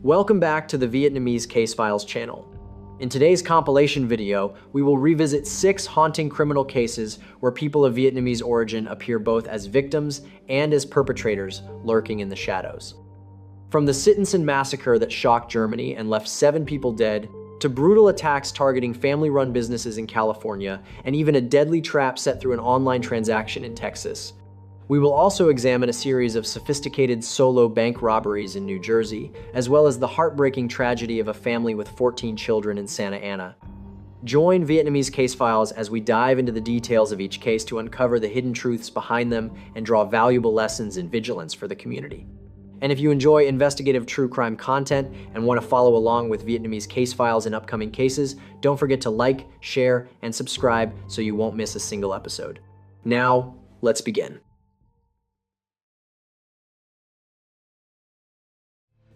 Welcome back to the Vietnamese Case Files channel. In today's compilation video, we will revisit 6 haunting criminal cases where people of Vietnamese origin appear both as victims and as perpetrators lurking in the shadows. From the Sittensen massacre that shocked Germany and left 7 people dead, to brutal attacks targeting family-run businesses in California, and even a deadly trap set through an online transaction in Texas. We will also examine a series of sophisticated solo bank robberies in New Jersey, as well as the heartbreaking tragedy of a family with 14 children in Santa Ana. Join Vietnamese Case Files as we dive into the details of each case to uncover the hidden truths behind them and draw valuable lessons in vigilance for the community. And if you enjoy investigative true crime content and want to follow along with Vietnamese Case Files and upcoming cases, don't forget to like, share, and subscribe so you won't miss a single episode. Now, let's begin.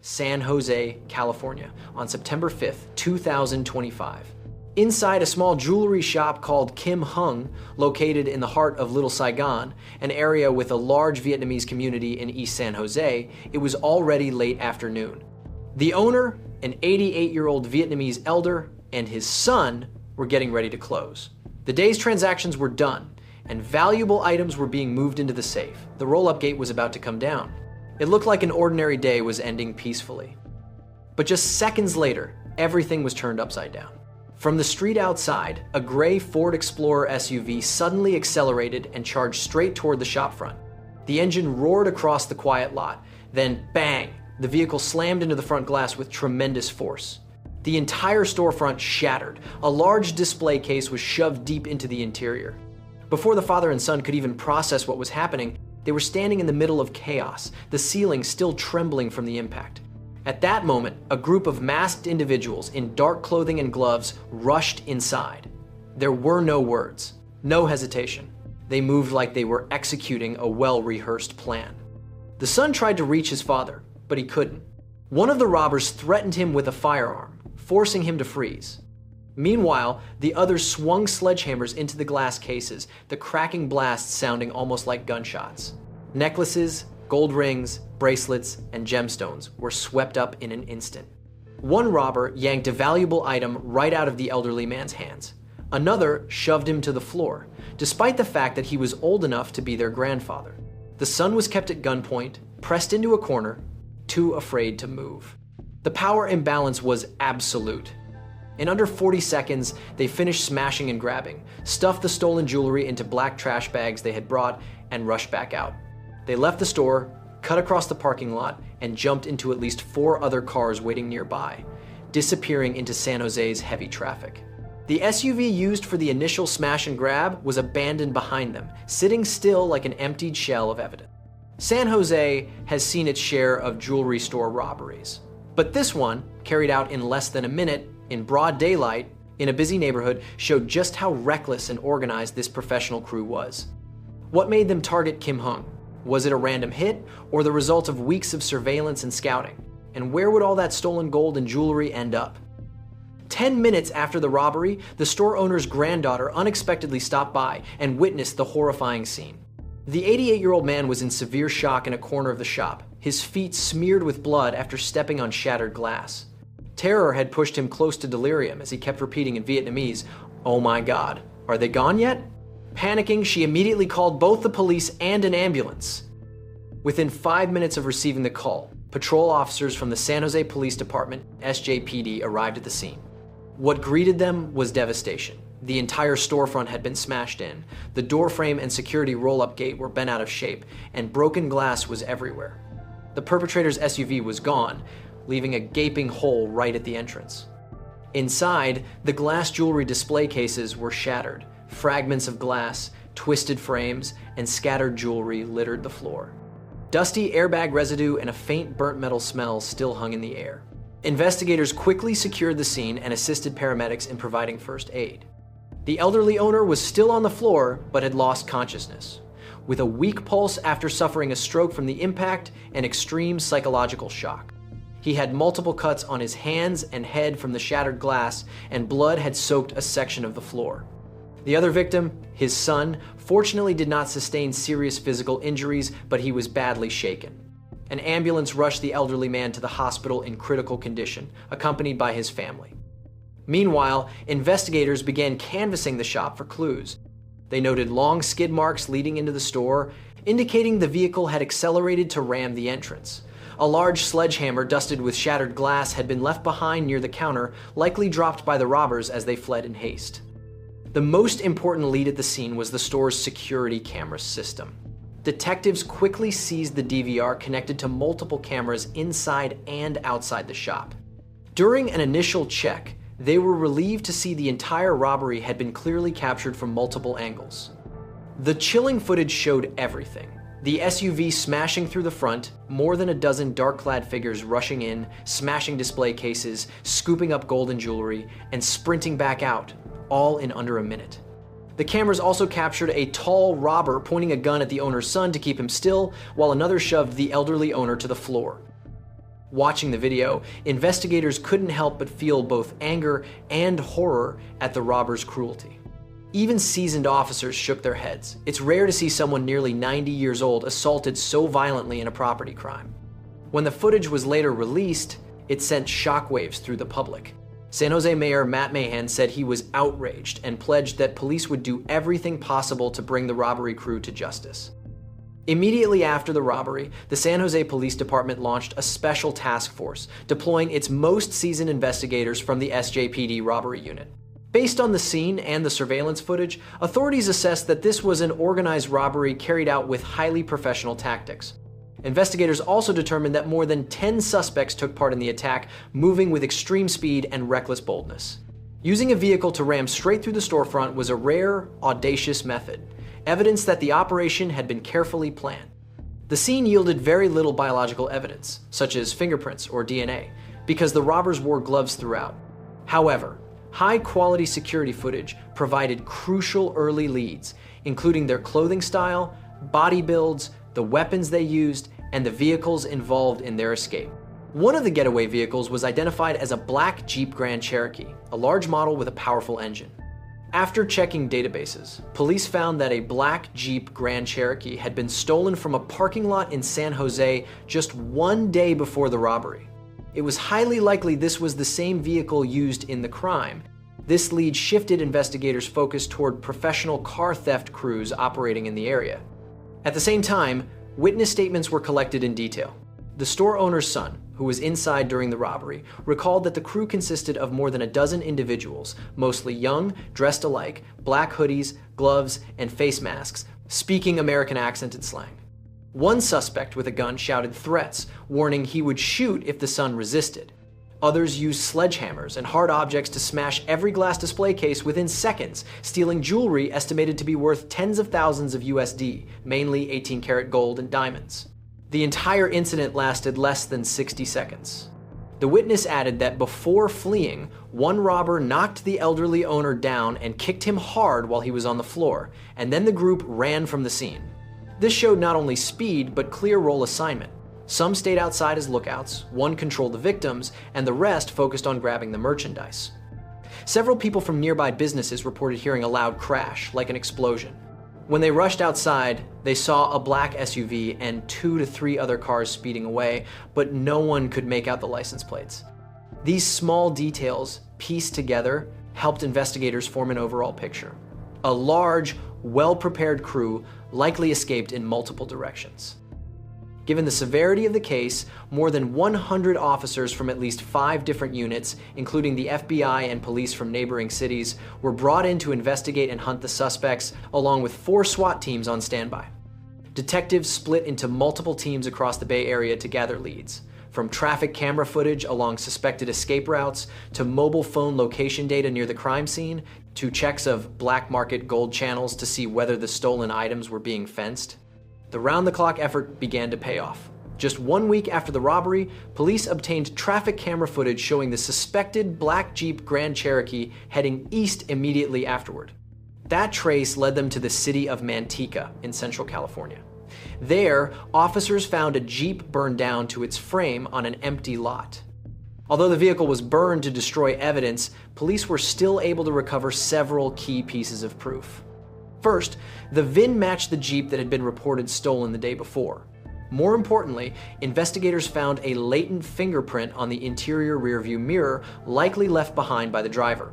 San Jose, California, on September 5th, 2025. Inside a small jewelry shop called Kim Hung, located in the heart of Little Saigon, an area with a large Vietnamese community in East San Jose, it was already late afternoon. The owner, an 88-year-old Vietnamese elder, and his son were getting ready to close. The day's transactions were done, and valuable items were being moved into the safe. The roll-up gate was about to come down. It looked like an ordinary day was ending peacefully. But just seconds later, everything was turned upside down. From the street outside, a gray Ford Explorer SUV suddenly accelerated and charged straight toward the shopfront. The engine roared across the quiet lot, then bang, the vehicle slammed into the front glass with tremendous force. The entire storefront shattered. A large display case was shoved deep into the interior. Before the father and son could even process what was happening, they were standing in the middle of chaos, the ceiling still trembling from the impact. At that moment, a group of masked individuals in dark clothing and gloves rushed inside. There were no words, no hesitation. They moved like they were executing a well-rehearsed plan. The son tried to reach his father, but he couldn't. One of the robbers threatened him with a firearm, forcing him to freeze. Meanwhile, the others swung sledgehammers into the glass cases, the cracking blasts sounding almost like gunshots. Necklaces, gold rings, bracelets, and gemstones were swept up in an instant. One robber yanked a valuable item right out of the elderly man's hands. Another shoved him to the floor, despite the fact that he was old enough to be their grandfather. The son was kept at gunpoint, pressed into a corner, too afraid to move. The power imbalance was absolute. In under 40 seconds, they finished smashing and grabbing, stuffed the stolen jewelry into black trash bags they had brought, and rushed back out. They left the store, cut across the parking lot, and jumped into at least 4 other cars waiting nearby, disappearing into San Jose's heavy traffic. The SUV used for the initial smash and grab was abandoned behind them, sitting still like an emptied shell of evidence. San Jose has seen its share of jewelry store robberies, but this one, carried out in less than a minute, in broad daylight, in a busy neighborhood, showed just how reckless and organized this professional crew was. What made them target Kim Hung? Was it a random hit, or the result of weeks of surveillance and scouting? And where would all that stolen gold and jewelry end up? 10 minutes after the robbery, the store owner's granddaughter unexpectedly stopped by and witnessed the horrifying scene. The 88-year-old man was in severe shock in a corner of the shop, his feet smeared with blood after stepping on shattered glass. Terror had pushed him close to delirium as he kept repeating in Vietnamese, "Oh my God, are they gone yet?" Panicking, she immediately called both the police and an ambulance. Within 5 minutes of receiving the call, patrol officers from the San Jose Police Department, SJPD, arrived at the scene. What greeted them was devastation. The entire storefront had been smashed in. The doorframe and security roll-up gate were bent out of shape, and broken glass was everywhere. The perpetrator's SUV was gone, leaving a gaping hole right at the entrance. Inside, the glass jewelry display cases were shattered. Fragments of glass, twisted frames, and scattered jewelry littered the floor. Dusty airbag residue and a faint burnt metal smell still hung in the air. Investigators quickly secured the scene and assisted paramedics in providing first aid. The elderly owner was still on the floor, but had lost consciousness, with a weak pulse after suffering a stroke from the impact and extreme psychological shock. He had multiple cuts on his hands and head from the shattered glass, and blood had soaked a section of the floor. The other victim, his son, fortunately did not sustain serious physical injuries, but he was badly shaken. An ambulance rushed the elderly man to the hospital in critical condition, accompanied by his family. Meanwhile, investigators began canvassing the shop for clues. They noted long skid marks leading into the store, indicating the vehicle had accelerated to ram the entrance. A large sledgehammer dusted with shattered glass had been left behind near the counter, likely dropped by the robbers as they fled in haste. The most important lead at the scene was the store's security camera system. Detectives quickly seized the DVR connected to multiple cameras inside and outside the shop. During an initial check, they were relieved to see the entire robbery had been clearly captured from multiple angles. The chilling footage showed everything. The SUV smashing through the front, more than a dozen dark-clad figures rushing in, smashing display cases, scooping up gold and jewelry, and sprinting back out, all in under a minute. The cameras also captured a tall robber pointing a gun at the owner's son to keep him still, while another shoved the elderly owner to the floor. Watching the video, investigators couldn't help but feel both anger and horror at the robber's cruelty. Even seasoned officers shook their heads. It's rare to see someone nearly 90 years old assaulted so violently in a property crime. When the footage was later released, it sent shockwaves through the public. San Jose Mayor Matt Mahan said he was outraged and pledged that police would do everything possible to bring the robbery crew to justice. Immediately after the robbery, the San Jose Police Department launched a special task force, deploying its most seasoned investigators from the SJPD robbery unit. Based on the scene and the surveillance footage, authorities assessed that this was an organized robbery carried out with highly professional tactics. Investigators also determined that more than 10 suspects took part in the attack, moving with extreme speed and reckless boldness. Using a vehicle to ram straight through the storefront was a rare, audacious method, evidence that the operation had been carefully planned. The scene yielded very little biological evidence, such as fingerprints or DNA, because the robbers wore gloves throughout. However, high-quality security footage provided crucial early leads, including their clothing style, body builds, the weapons they used, and the vehicles involved in their escape. One of the getaway vehicles was identified as a black Jeep Grand Cherokee, a large model with a powerful engine. After checking databases, police found that a black Jeep Grand Cherokee had been stolen from a parking lot in San Jose just one day before the robbery. It was highly likely this was the same vehicle used in the crime. This lead shifted investigators' focus toward professional car theft crews operating in the area. At the same time, witness statements were collected in detail. The store owner's son, who was inside during the robbery, recalled that the crew consisted of more than a dozen individuals, mostly young, dressed alike, black hoodies, gloves, and face masks, speaking American accented slang. One suspect with a gun shouted threats, warning he would shoot if the son resisted. Others used sledgehammers and hard objects to smash every glass display case within seconds, stealing jewelry estimated to be worth tens of thousands of USD, mainly 18-karat gold and diamonds. The entire incident lasted less than 60 seconds. The witness added that before fleeing, one robber knocked the elderly owner down and kicked him hard while he was on the floor, and then the group ran from the scene. This showed not only speed, but clear role assignment. Some stayed outside as lookouts, one controlled the victims, and the rest focused on grabbing the merchandise. Several people from nearby businesses reported hearing a loud crash, like an explosion. When they rushed outside, they saw a black SUV and 2 to 3 other cars speeding away, but no one could make out the license plates. These small details, pieced together, helped investigators form an overall picture. A large, well-prepared crew likely escaped in multiple directions. Given the severity of the case, more than 100 officers from at least 5 different units, including the FBI and police from neighboring cities, were brought in to investigate and hunt the suspects, along with 4 SWAT teams on standby. Detectives split into multiple teams across the Bay Area to gather leads, from traffic camera footage along suspected escape routes, to mobile phone location data near the crime scene, to checks of black market gold channels to see whether the stolen items were being fenced. The round-the-clock effort began to pay off. Just 1 week after the robbery, police obtained traffic camera footage showing the suspected black Jeep Grand Cherokee heading east immediately afterward. That trace led them to the city of Manteca in Central California. There, officers found a Jeep burned down to its frame on an empty lot. Although the vehicle was burned to destroy evidence, police were still able to recover several key pieces of proof. First, the VIN matched the Jeep that had been reported stolen the day before. More importantly, investigators found a latent fingerprint on the interior rearview mirror, likely left behind by the driver.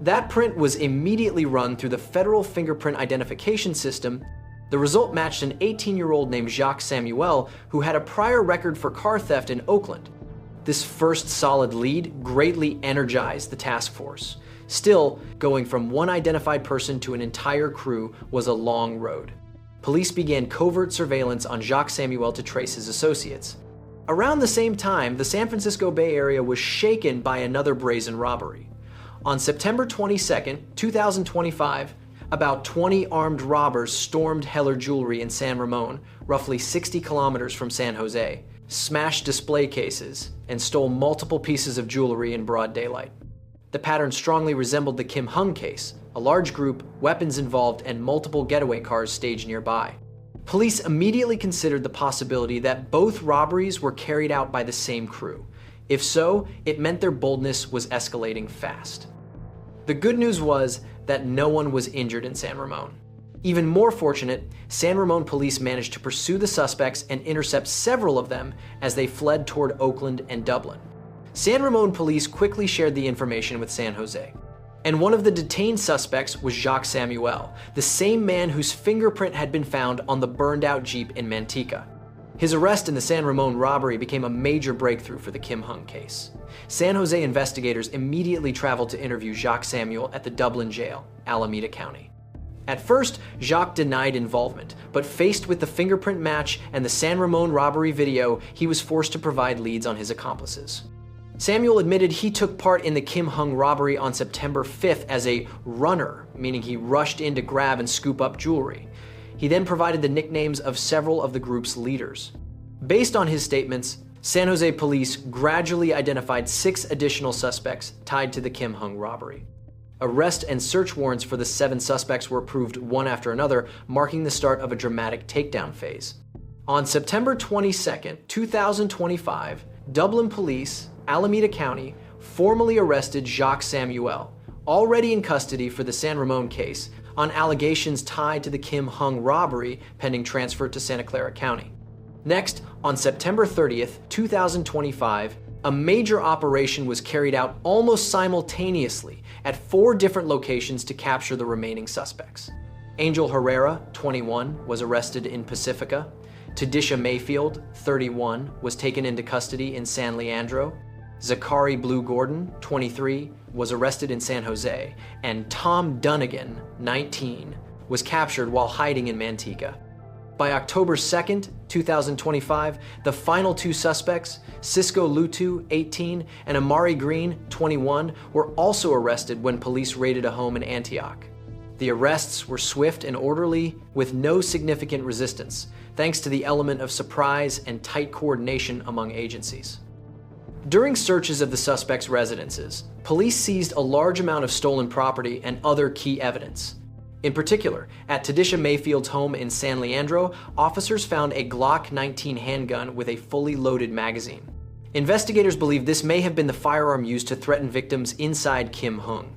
That print was immediately run through the federal fingerprint identification system. The result matched an 18-year-old named Jacques Samuel, who had a prior record for car theft in Oakland. This first solid lead greatly energized the task force. Still, going from one identified person to an entire crew was a long road. Police began covert surveillance on Jacques Samuel to trace his associates. Around the same time, the San Francisco Bay Area was shaken by another brazen robbery. On September 22, 2025, about 20 armed robbers stormed Heller Jewelry in San Ramon, roughly 60 kilometers from San Jose, smashed display cases, and stole multiple pieces of jewelry in broad daylight. The pattern strongly resembled the Kim Hung case, a large group, weapons involved, and multiple getaway cars staged nearby. Police immediately considered the possibility that both robberies were carried out by the same crew. If so, it meant their boldness was escalating fast. The good news was that no one was injured in San Ramon. Even more fortunate, San Ramon police managed to pursue the suspects and intercept several of them as they fled toward Oakland and Dublin. San Ramon police quickly shared the information with San Jose. And one of the detained suspects was Jacques Samuel, the same man whose fingerprint had been found on the burned-out Jeep in Manteca. His arrest in the San Ramon robbery became a major breakthrough for the Kim Hung case. San Jose investigators immediately traveled to interview Jacques Samuel at the Dublin jail, Alameda County. At first, Jacques denied involvement, but faced with the fingerprint match and the San Ramon robbery video, he was forced to provide leads on his accomplices. Samuel admitted he took part in the Kim Hung robbery on September 5th as a runner, meaning he rushed in to grab and scoop up jewelry. He then provided the nicknames of several of the group's leaders. Based on his statements, San Jose police gradually identified 6 additional suspects tied to the Kim Hung robbery. Arrest and search warrants for the 7 suspects were approved one after another, marking the start of a dramatic takedown phase. On September 22, 2025, Dublin police, Alameda County, formally arrested Jacques Samuel, already in custody for the San Ramon case, on allegations tied to the Kim Hung robbery pending transfer to Santa Clara County. Next, on September 30th, 2025, a major operation was carried out almost simultaneously at 4 different locations to capture the remaining suspects. Angel Herrera, 21, was arrested in Pacifica. Tadisha Mayfield, 31, was taken into custody in San Leandro. Zachary Blue Gordon, 23, was arrested in San Jose, and Tom Dunnigan, 19, was captured while hiding in Manteca. By October 2nd, 2025, the final 2 suspects, Cisco Lutu, 18, and Amari Green, 21, were also arrested when police raided a home in Antioch. The arrests were swift and orderly, with no significant resistance, thanks to the element of surprise and tight coordination among agencies. During searches of the suspects' residences, police seized a large amount of stolen property and other key evidence. In particular, at Tadisha Mayfield's home in San Leandro, officers found a Glock 19 handgun with a fully loaded magazine. Investigators believe this may have been the firearm used to threaten victims inside Kim Hung.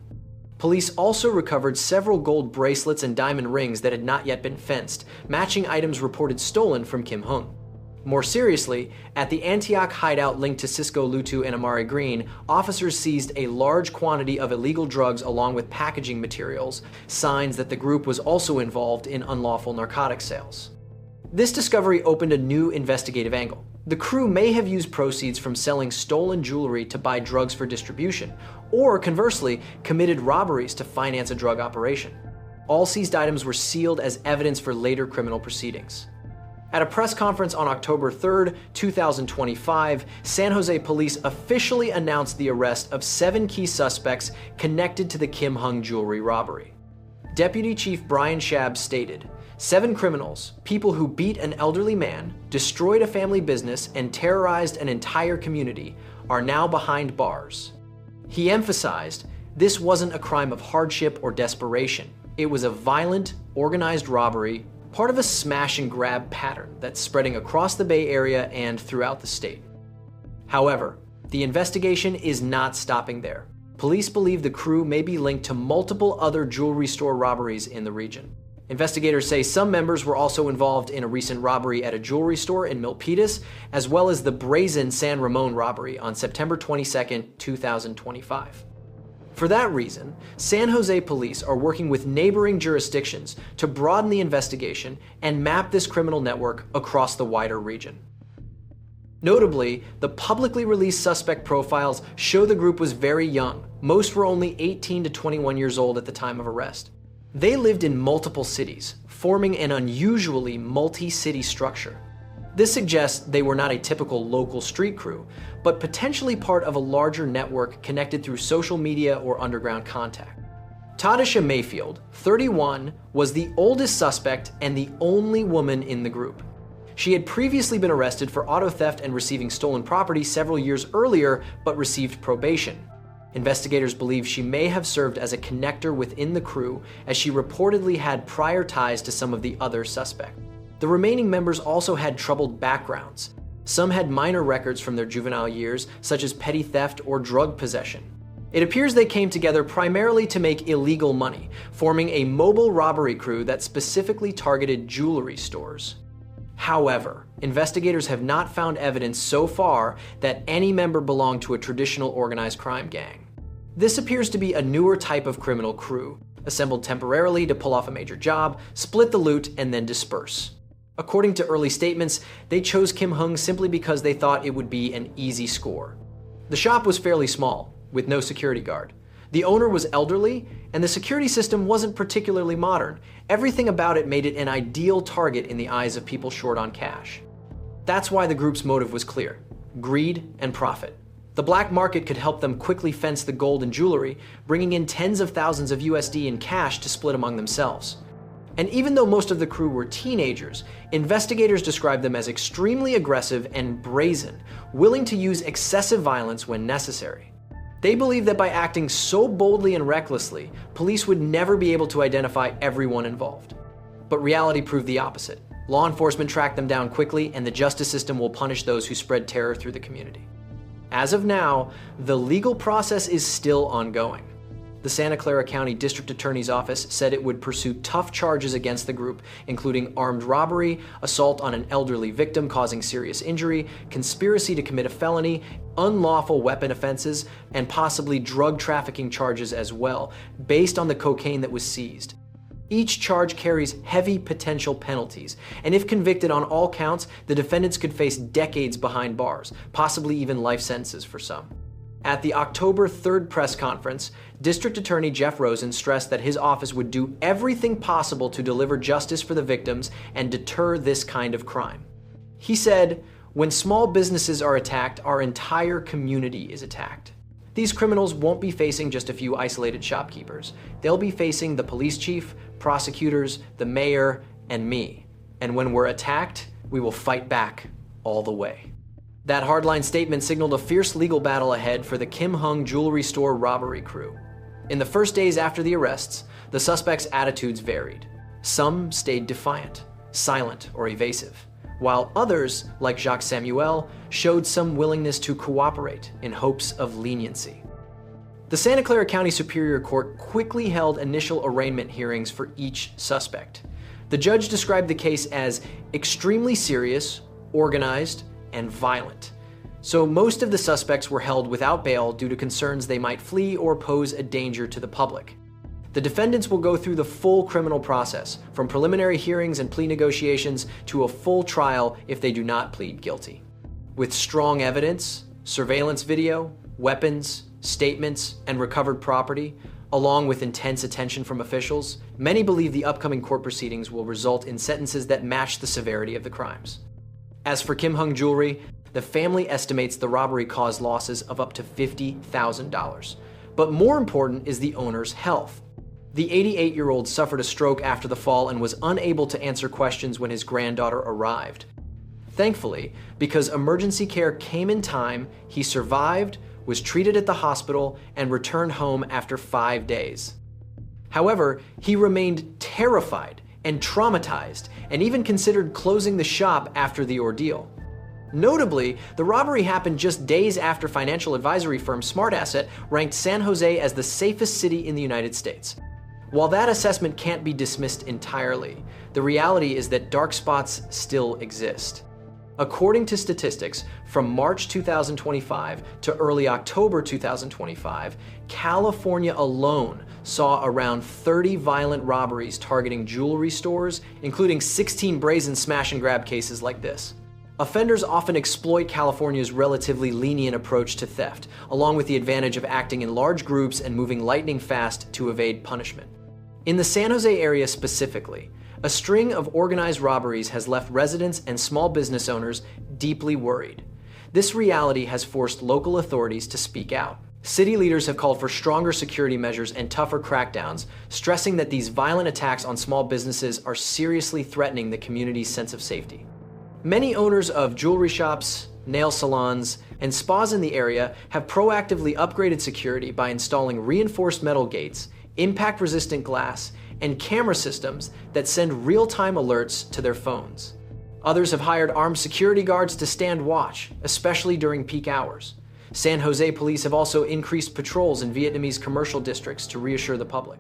Police also recovered several gold bracelets and diamond rings that had not yet been fenced, matching items reported stolen from Kim Hung. More seriously, at the Antioch hideout linked to Cisco Lutu and Amari Green, officers seized a large quantity of illegal drugs along with packaging materials, signs that the group was also involved in unlawful narcotic sales. This discovery opened a new investigative angle. The crew may have used proceeds from selling stolen jewelry to buy drugs for distribution, or conversely, committed robberies to finance a drug operation. All seized items were sealed as evidence for later criminal proceedings. At a press conference on October 3, 2025, San Jose police officially announced the arrest of 7 key suspects connected to the Kim Hung jewelry robbery. Deputy Chief Brian Schaab stated, 7 criminals, people who beat an elderly man, destroyed a family business, and terrorized an entire community, are now behind bars. He emphasized, this wasn't a crime of hardship or desperation. It was a violent, organized robbery, part of a smash and grab pattern that's spreading across the Bay Area and throughout the state. However, the investigation is not stopping there. Police believe the crew may be linked to multiple other jewelry store robberies in the region. Investigators say some members were also involved in a recent robbery at a jewelry store in Milpitas, as well as the brazen San Ramon robbery on September 22, 2025. For that reason, San Jose police are working with neighboring jurisdictions to broaden the investigation and map this criminal network across the wider region. Notably, the publicly released suspect profiles show the group was very young. Most were only 18 to 21 years old at the time of arrest. They lived in multiple cities, forming an unusually multi-city structure. This suggests they were not a typical local street crew, but potentially part of a larger network connected through social media or underground contact. Tadisha Mayfield, 31, was the oldest suspect and the only woman in the group. She had previously been arrested for auto theft and receiving stolen property several years earlier, but received probation. Investigators believe she may have served as a connector within the crew, as she reportedly had prior ties to some of the other suspects. The remaining members also had troubled backgrounds. Some had minor records from their juvenile years, such as petty theft or drug possession. It appears they came together primarily to make illegal money, forming a mobile robbery crew that specifically targeted jewelry stores. However, investigators have not found evidence so far that any member belonged to a traditional organized crime gang. This appears to be a newer type of criminal crew, assembled temporarily to pull off a major job, split the loot, and then disperse. According to early statements, they chose Kim Hung simply because they thought it would be an easy score. The shop was fairly small, with no security guard. The owner was elderly, and the security system wasn't particularly modern. Everything about it made it an ideal target in the eyes of people short on cash. That's why the group's motive was clear: greed and profit. The black market could help them quickly fence the gold and jewelry, bringing in tens of thousands of USD in cash to split among themselves. And even though most of the crew were teenagers, investigators described them as extremely aggressive and brazen, willing to use excessive violence when necessary. They believed that by acting so boldly and recklessly, police would never be able to identify everyone involved. But reality proved the opposite. Law enforcement tracked them down quickly, and the justice system will punish those who spread terror through the community. As of now, the legal process is still ongoing. The Santa Clara County District Attorney's Office said it would pursue tough charges against the group, including armed robbery, assault on an elderly victim causing serious injury, conspiracy to commit a felony, unlawful weapon offenses, and possibly drug trafficking charges as well, based on the cocaine that was seized. Each charge carries heavy potential penalties, and if convicted on all counts, the defendants could face decades behind bars, possibly even life sentences for some. At the October 3rd press conference, District Attorney Jeff Rosen stressed that his office would do everything possible to deliver justice for the victims and deter this kind of crime. He said, "When small businesses are attacked, our entire community is attacked. These criminals won't be facing just a few isolated shopkeepers. They'll be facing the police chief, prosecutors, the mayor, and me. And when we're attacked, we will fight back all the way." That hardline statement signaled a fierce legal battle ahead for the Kim Hung jewelry store robbery crew. In the first days after the arrests, the suspects' attitudes varied. Some stayed defiant, silent, or evasive, while others, like Jacques Samuel, showed some willingness to cooperate in hopes of leniency. The Santa Clara County Superior Court quickly held initial arraignment hearings for each suspect. The judge described the case as extremely serious, organized, and violent. So most of the suspects were held without bail due to concerns they might flee or pose a danger to the public. The defendants will go through the full criminal process, from preliminary hearings and plea negotiations to a full trial if they do not plead guilty. With strong evidence, surveillance video, weapons, statements, and recovered property, along with intense attention from officials, many believe the upcoming court proceedings will result in sentences that match the severity of the crimes. As for Kim Hung Jewelry, the family estimates the robbery caused losses of up to $50,000. But more important is the owner's health. The 88-year-old suffered a stroke after the fall and was unable to answer questions when his granddaughter arrived. Thankfully, because emergency care came in time, he survived, was treated at the hospital, and returned home after 5 days. However, he remained terrified and traumatized, and even considered closing the shop after the ordeal. Notably, the robbery happened just days after financial advisory firm SmartAsset ranked San Jose as the safest city in the United States. While that assessment can't be dismissed entirely, the reality is that dark spots still exist. According to statistics, from March 2025 to early October 2025, California alone saw around 30 violent robberies targeting jewelry stores, including 16 brazen smash and grab cases like this. Offenders often exploit California's relatively lenient approach to theft, along with the advantage of acting in large groups and moving lightning fast to evade punishment. In the San Jose area specifically, a string of organized robberies has left residents and small business owners deeply worried. This reality has forced local authorities to speak out. City leaders have called for stronger security measures and tougher crackdowns, stressing that these violent attacks on small businesses are seriously threatening the community's sense of safety. Many owners of jewelry shops, nail salons, and spas in the area have proactively upgraded security by installing reinforced metal gates, impact-resistant glass, and camera systems that send real-time alerts to their phones. Others have hired armed security guards to stand watch, especially during peak hours. San Jose police have also increased patrols in Vietnamese commercial districts to reassure the public.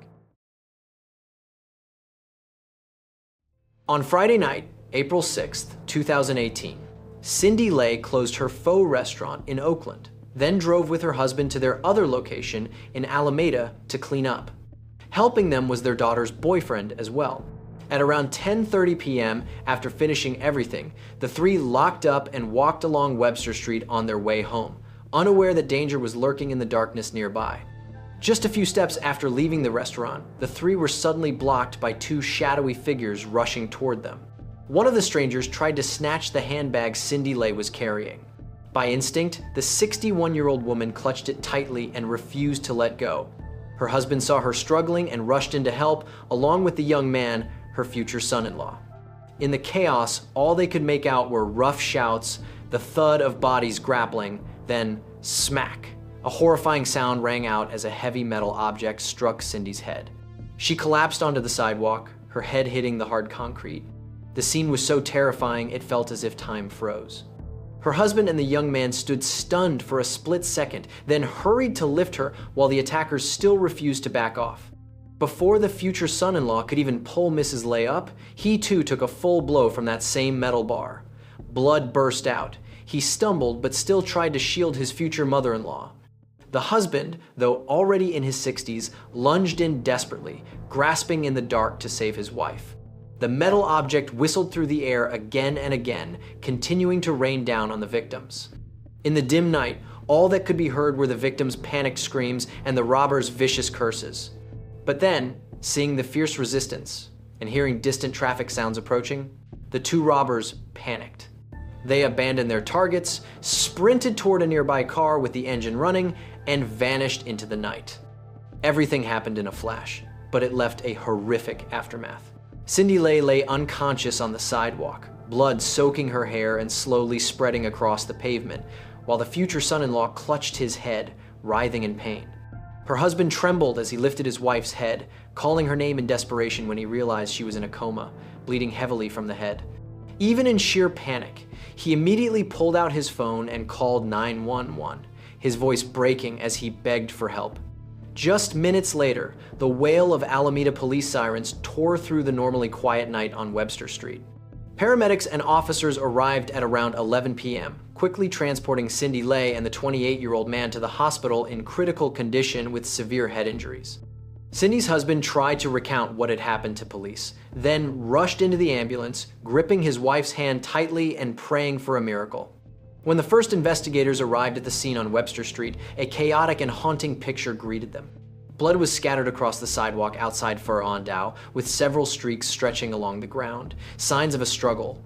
On Friday night, April 6th, 2018, Cindy Lay closed her faux restaurant in Oakland, then drove with her husband to their other location in Alameda to clean up. Helping them was their daughter's boyfriend as well. At around 10:30 p.m., after finishing everything, the three locked up and walked along Webster Street on their way home, unaware that danger was lurking in the darkness nearby. Just a few steps after leaving the restaurant, the three were suddenly blocked by two shadowy figures rushing toward them. One of the strangers tried to snatch the handbag Cindy Lay was carrying. By instinct, the 61-year-old woman clutched it tightly and refused to let go. Her husband saw her struggling and rushed in to help, along with the young man, her future son-in-law. In the chaos, all they could make out were rough shouts, the thud of bodies grappling, then smack. A horrifying sound rang out as a heavy metal object struck Cindy's head. She collapsed onto the sidewalk, her head hitting the hard concrete. The scene was so terrifying it felt as if time froze. Her husband and the young man stood stunned for a split second, then hurried to lift her while the attackers still refused to back off. Before the future son-in-law could even pull Mrs. Lay up, he too took a full blow from that same metal bar. Blood burst out. He stumbled but still tried to shield his future mother-in-law. The husband, though already in his 60s, lunged in desperately, grasping in the dark to save his wife. The metal object whistled through the air again and again, continuing to rain down on the victims. In the dim night, all that could be heard were the victims' panicked screams and the robbers' vicious curses. But then, seeing the fierce resistance and hearing distant traffic sounds approaching, the two robbers panicked. They abandoned their targets, sprinted toward a nearby car with the engine running, and vanished into the night. Everything happened in a flash, but it left a horrific aftermath. Cindy Lay lay unconscious on the sidewalk, blood soaking her hair and slowly spreading across the pavement, while the future son-in-law clutched his head, writhing in pain. Her husband trembled as he lifted his wife's head, calling her name in desperation when he realized she was in a coma, bleeding heavily from the head. Even in sheer panic, he immediately pulled out his phone and called 911, his voice breaking as he begged for help. Just minutes later, the wail of Alameda police sirens tore through the normally quiet night on Webster Street. Paramedics and officers arrived at around 11 p.m., quickly transporting Cindy Lay and the 28-year-old man to the hospital in critical condition with severe head injuries. Cindy's husband tried to recount what had happened to police, then rushed into the ambulance, gripping his wife's hand tightly and praying for a miracle. When the first investigators arrived at the scene on Webster Street, a chaotic and haunting picture greeted them. Blood was scattered across the sidewalk outside Fur Ondau, with several streaks stretching along the ground, signs of a struggle.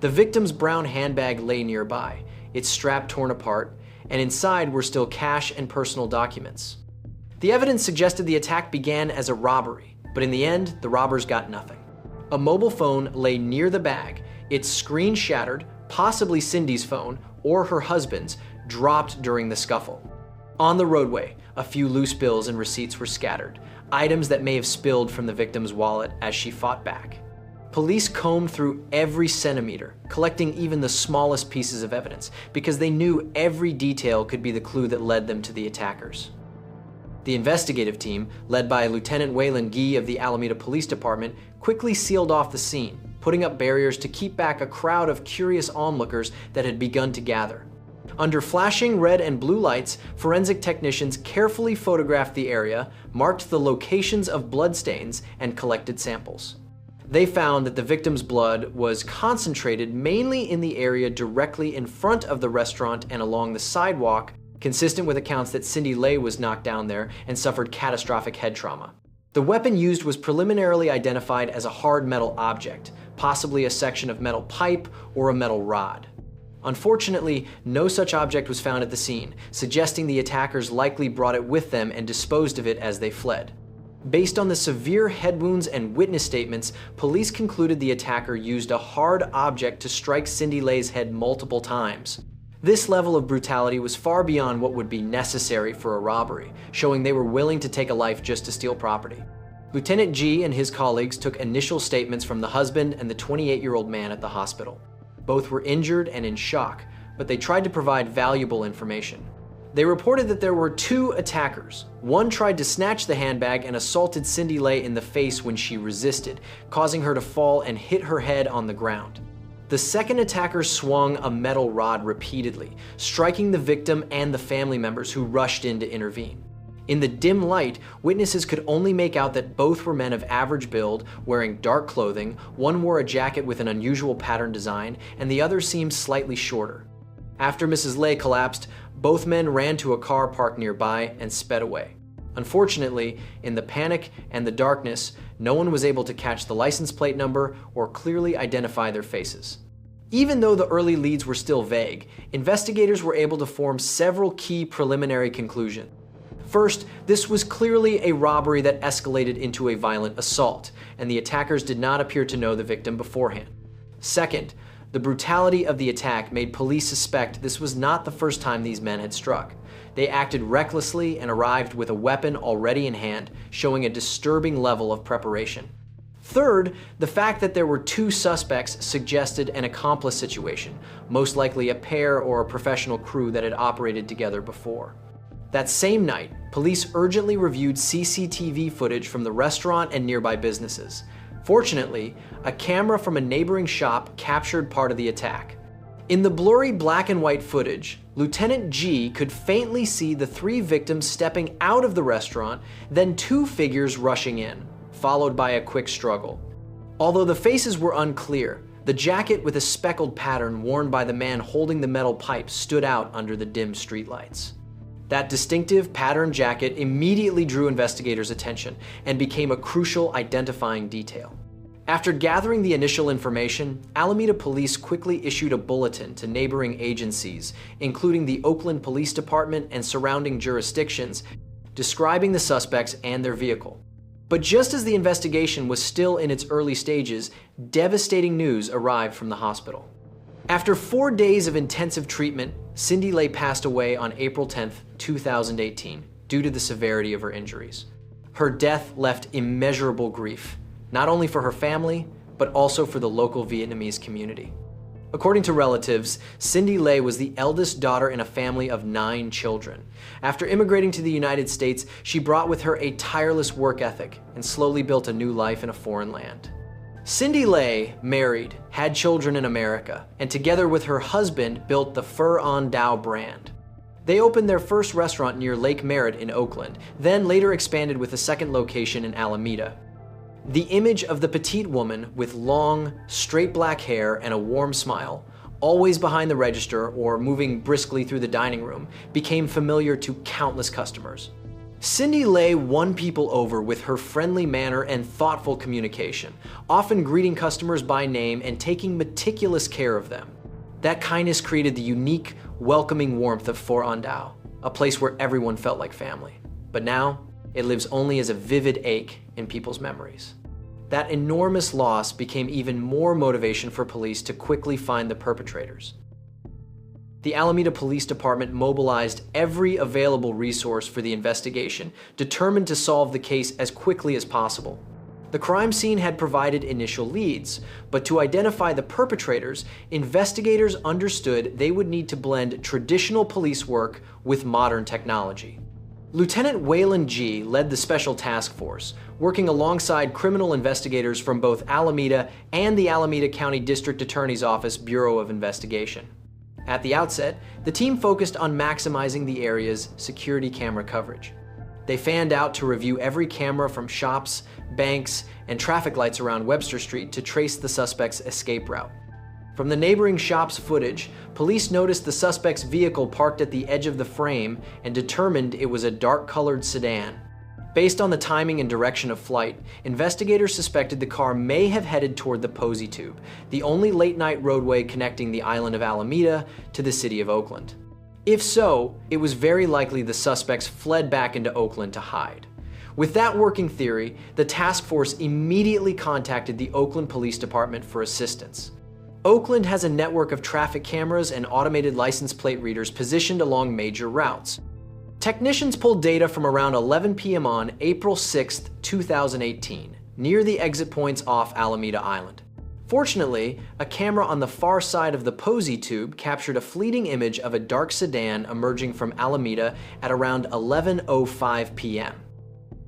The victim's brown handbag lay nearby, its strap torn apart, and inside were still cash and personal documents. The evidence suggested the attack began as a robbery, but in the end, the robbers got nothing. A mobile phone lay near the bag, its screen shattered, possibly Cindy's phone, or her husband's, dropped during the scuffle. On the roadway, a few loose bills and receipts were scattered, items that may have spilled from the victim's wallet as she fought back. Police combed through every centimeter, collecting even the smallest pieces of evidence, because they knew every detail could be the clue that led them to the attackers. The investigative team, led by Lieutenant Waylon Gee of the Alameda Police Department, quickly sealed off the scene, putting up barriers to keep back a crowd of curious onlookers that had begun to gather. Under flashing red and blue lights, forensic technicians carefully photographed the area, marked the locations of bloodstains, and collected samples. They found that the victim's blood was concentrated mainly in the area directly in front of the restaurant and along the sidewalk, consistent with accounts that Cindy Lay was knocked down there and suffered catastrophic head trauma. The weapon used was preliminarily identified as a hard metal object, possibly a section of metal pipe or a metal rod. Unfortunately, no such object was found at the scene, suggesting the attackers likely brought it with them and disposed of it as they fled. Based on the severe head wounds and witness statements, police concluded the attacker used a hard object to strike Cindy Lay's head multiple times. This level of brutality was far beyond what would be necessary for a robbery, showing they were willing to take a life just to steal property. Lieutenant Gee and his colleagues took initial statements from the husband and the 28-year-old man at the hospital. Both were injured and in shock, but they tried to provide valuable information. They reported that there were two attackers. One tried to snatch the handbag and assaulted Cindy Lay in the face when she resisted, causing her to fall and hit her head on the ground. The second attacker swung a metal rod repeatedly, striking the victim and the family members who rushed in to intervene. In the dim light, witnesses could only make out that both were men of average build, wearing dark clothing. One wore a jacket with an unusual pattern design, and the other seemed slightly shorter. After Mrs. Lay collapsed, both men ran to a car parked nearby and sped away. Unfortunately, in the panic and the darkness, no one was able to catch the license plate number or clearly identify their faces. Even though the early leads were still vague, investigators were able to form several key preliminary conclusions. First, this was clearly a robbery that escalated into a violent assault, and the attackers did not appear to know the victim beforehand. Second, the brutality of the attack made police suspect this was not the first time these men had struck. They acted recklessly and arrived with a weapon already in hand, showing a disturbing level of preparation. Third, the fact that there were two suspects suggested an accomplice situation, most likely a pair or a professional crew that had operated together before. That same night, police urgently reviewed CCTV footage from the restaurant and nearby businesses. Fortunately, a camera from a neighboring shop captured part of the attack. In the blurry black and white footage, Lieutenant Gee could faintly see the three victims stepping out of the restaurant, then two figures rushing in, followed by a quick struggle. Although the faces were unclear, the jacket with a speckled pattern worn by the man holding the metal pipe stood out under the dim streetlights. That distinctive patterned jacket immediately drew investigators' attention and became a crucial identifying detail. After gathering the initial information, Alameda Police quickly issued a bulletin to neighboring agencies, including the Oakland Police Department and surrounding jurisdictions, describing the suspects and their vehicle. But just as the investigation was still in its early stages, devastating news arrived from the hospital. After 4 days of intensive treatment, Cindy Lay passed away on April 10, 2018, due to the severity of her injuries. Her death left immeasurable grief, not only for her family, but also for the local Vietnamese community. According to relatives, Cindy Lay was the eldest daughter in a family of 9 children. After immigrating to the United States, she brought with her a tireless work ethic and slowly built a new life in a foreign land. Cindy Lay married, had children in America, and together with her husband built the Pho On Dao brand. They opened their first restaurant near Lake Merritt in Oakland, then later expanded with a second location in Alameda. The image of the petite woman with long, straight black hair and a warm smile, always behind the register or moving briskly through the dining room, became familiar to countless customers. Cindy Lay won people over with her friendly manner and thoughtful communication, often greeting customers by name and taking meticulous care of them. That kindness created the unique, welcoming warmth of Pho On Dao, a place where everyone felt like family. But now, it lives only as a vivid ache in people's memories. That enormous loss became even more motivation for police to quickly find the perpetrators. The Alameda Police Department mobilized every available resource for the investigation, determined to solve the case as quickly as possible. The crime scene had provided initial leads, but to identify the perpetrators, investigators understood they would need to blend traditional police work with modern technology. Lieutenant Waylon G. led the special task force, working alongside criminal investigators from both Alameda and the Alameda County District Attorney's Office Bureau of Investigation. At the outset, the team focused on maximizing the area's security camera coverage. They fanned out to review every camera from shops, banks, and traffic lights around Webster Street to trace the suspect's escape route. From the neighboring shop's footage, police noticed the suspect's vehicle parked at the edge of the frame and determined it was a dark-colored sedan. Based on the timing and direction of flight, investigators suspected the car may have headed toward the Posey Tube, the only late-night roadway connecting the island of Alameda to the city of Oakland. If so, it was very likely the suspects fled back into Oakland to hide. With that working theory, the task force immediately contacted the Oakland Police Department for assistance. Oakland has a network of traffic cameras and automated license plate readers positioned along major routes. Technicians pulled data from around 11 p.m. on April 6, 2018, near the exit points off Alameda Island. Fortunately, a camera on the far side of the Posey Tube captured a fleeting image of a dark sedan emerging from Alameda at around 11:05 p.m.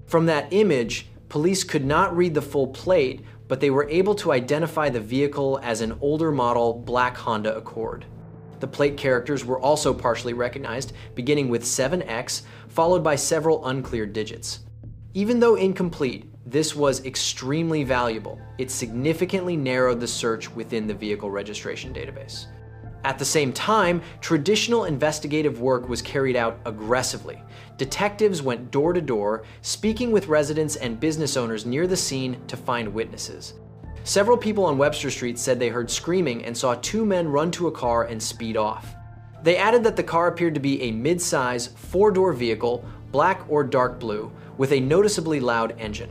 From that image, police could not read the full plate, but they were able to identify the vehicle as an older model black Honda Accord. The plate characters were also partially recognized, beginning with 7X, followed by several unclear digits. Even though incomplete, this was extremely valuable. It significantly narrowed the search within the vehicle registration database. At the same time, traditional investigative work was carried out aggressively. Detectives went door to door, speaking with residents and business owners near the scene to find witnesses. Several people on Webster Street said they heard screaming and saw two men run to a car and speed off. They added that the car appeared to be a mid-size, four-door vehicle, black or dark blue, with a noticeably loud engine.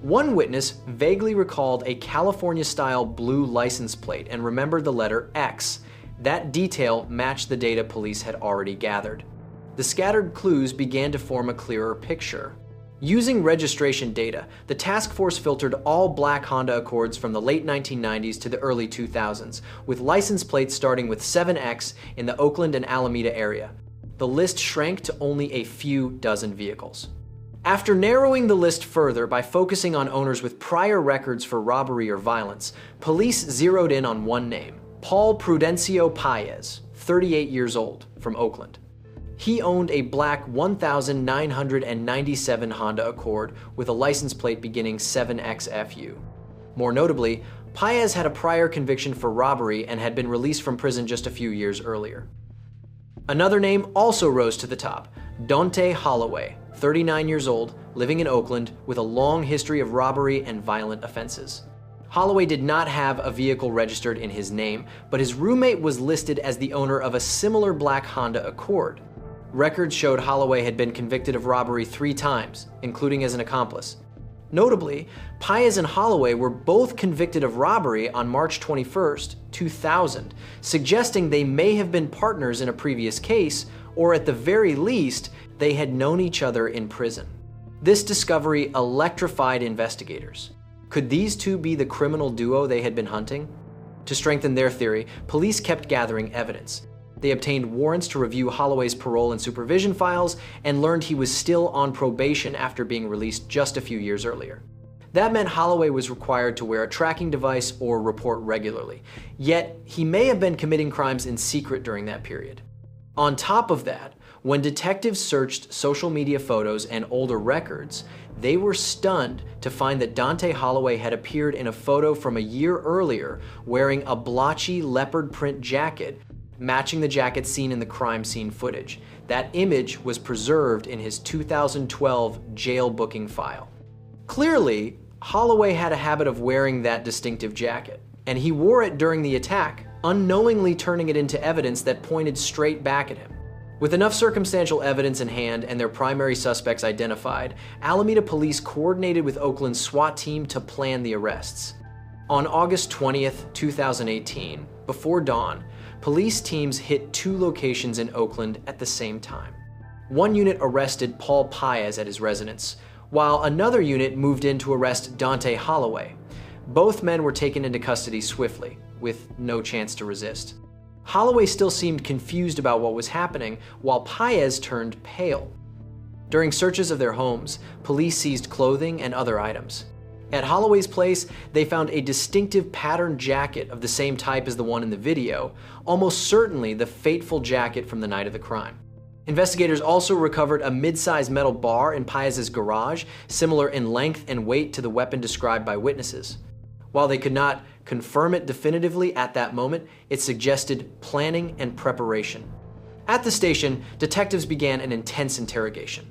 One witness vaguely recalled a California-style blue license plate and remembered the letter X. That detail matched the data police had already gathered. The scattered clues began to form a clearer picture. Using registration data, the task force filtered all black Honda Accords from the late 1990s to the early 2000s, with license plates starting with 7X in the Oakland and Alameda area. The list shrank to only a few dozen vehicles. After narrowing the list further by focusing on owners with prior records for robbery or violence, police zeroed in on one name: Paul Prudencio Paez, 38 years old, from Oakland. He owned a black 1997 Honda Accord with a license plate beginning 7XFU. More notably, Paez had a prior conviction for robbery and had been released from prison just a few years earlier. Another name also rose to the top: Dante Holloway, 39 years old, living in Oakland, with a long history of robbery and violent offenses. Holloway did not have a vehicle registered in his name, but his roommate was listed as the owner of a similar black Honda Accord. Records showed Holloway had been convicted of robbery 3 times, including as an accomplice. Notably, Paez and Holloway were both convicted of robbery on March 21, 2000, suggesting they may have been partners in a previous case, or at the very least, they had known each other in prison. This discovery electrified investigators. Could these two be the criminal duo they had been hunting? To strengthen their theory, police kept gathering evidence. They obtained warrants to review Holloway's parole and supervision files and learned he was still on probation after being released just a few years earlier. That meant Holloway was required to wear a tracking device or report regularly, yet he may have been committing crimes in secret during that period. On top of that, when detectives searched social media photos and older records, they were stunned to find that Dante Holloway had appeared in a photo from a year earlier wearing a blotchy leopard print jacket, matching the jacket seen in the crime scene footage. That image was preserved in his 2012 jail booking file. Clearly, Holloway had a habit of wearing that distinctive jacket, and he wore it during the attack, unknowingly turning it into evidence that pointed straight back at him. With enough circumstantial evidence in hand and their primary suspects identified, Alameda police coordinated with Oakland's SWAT team to plan the arrests. On August 20th, 2018, before dawn, police teams hit 2 locations in Oakland at the same time. One unit arrested Paul Paez at his residence, while another unit moved in to arrest Dante Holloway. Both men were taken into custody swiftly, with no chance to resist. Holloway still seemed confused about what was happening, while Paez turned pale. During searches of their homes, police seized clothing and other items. At Holloway's place, they found a distinctive patterned jacket of the same type as the one in the video, almost certainly the fateful jacket from the night of the crime. Investigators also recovered a mid-sized metal bar in Paez's garage, similar in length and weight to the weapon described by witnesses. While they could not confirm it definitively at that moment, it suggested planning and preparation. At the station, detectives began an intense interrogation.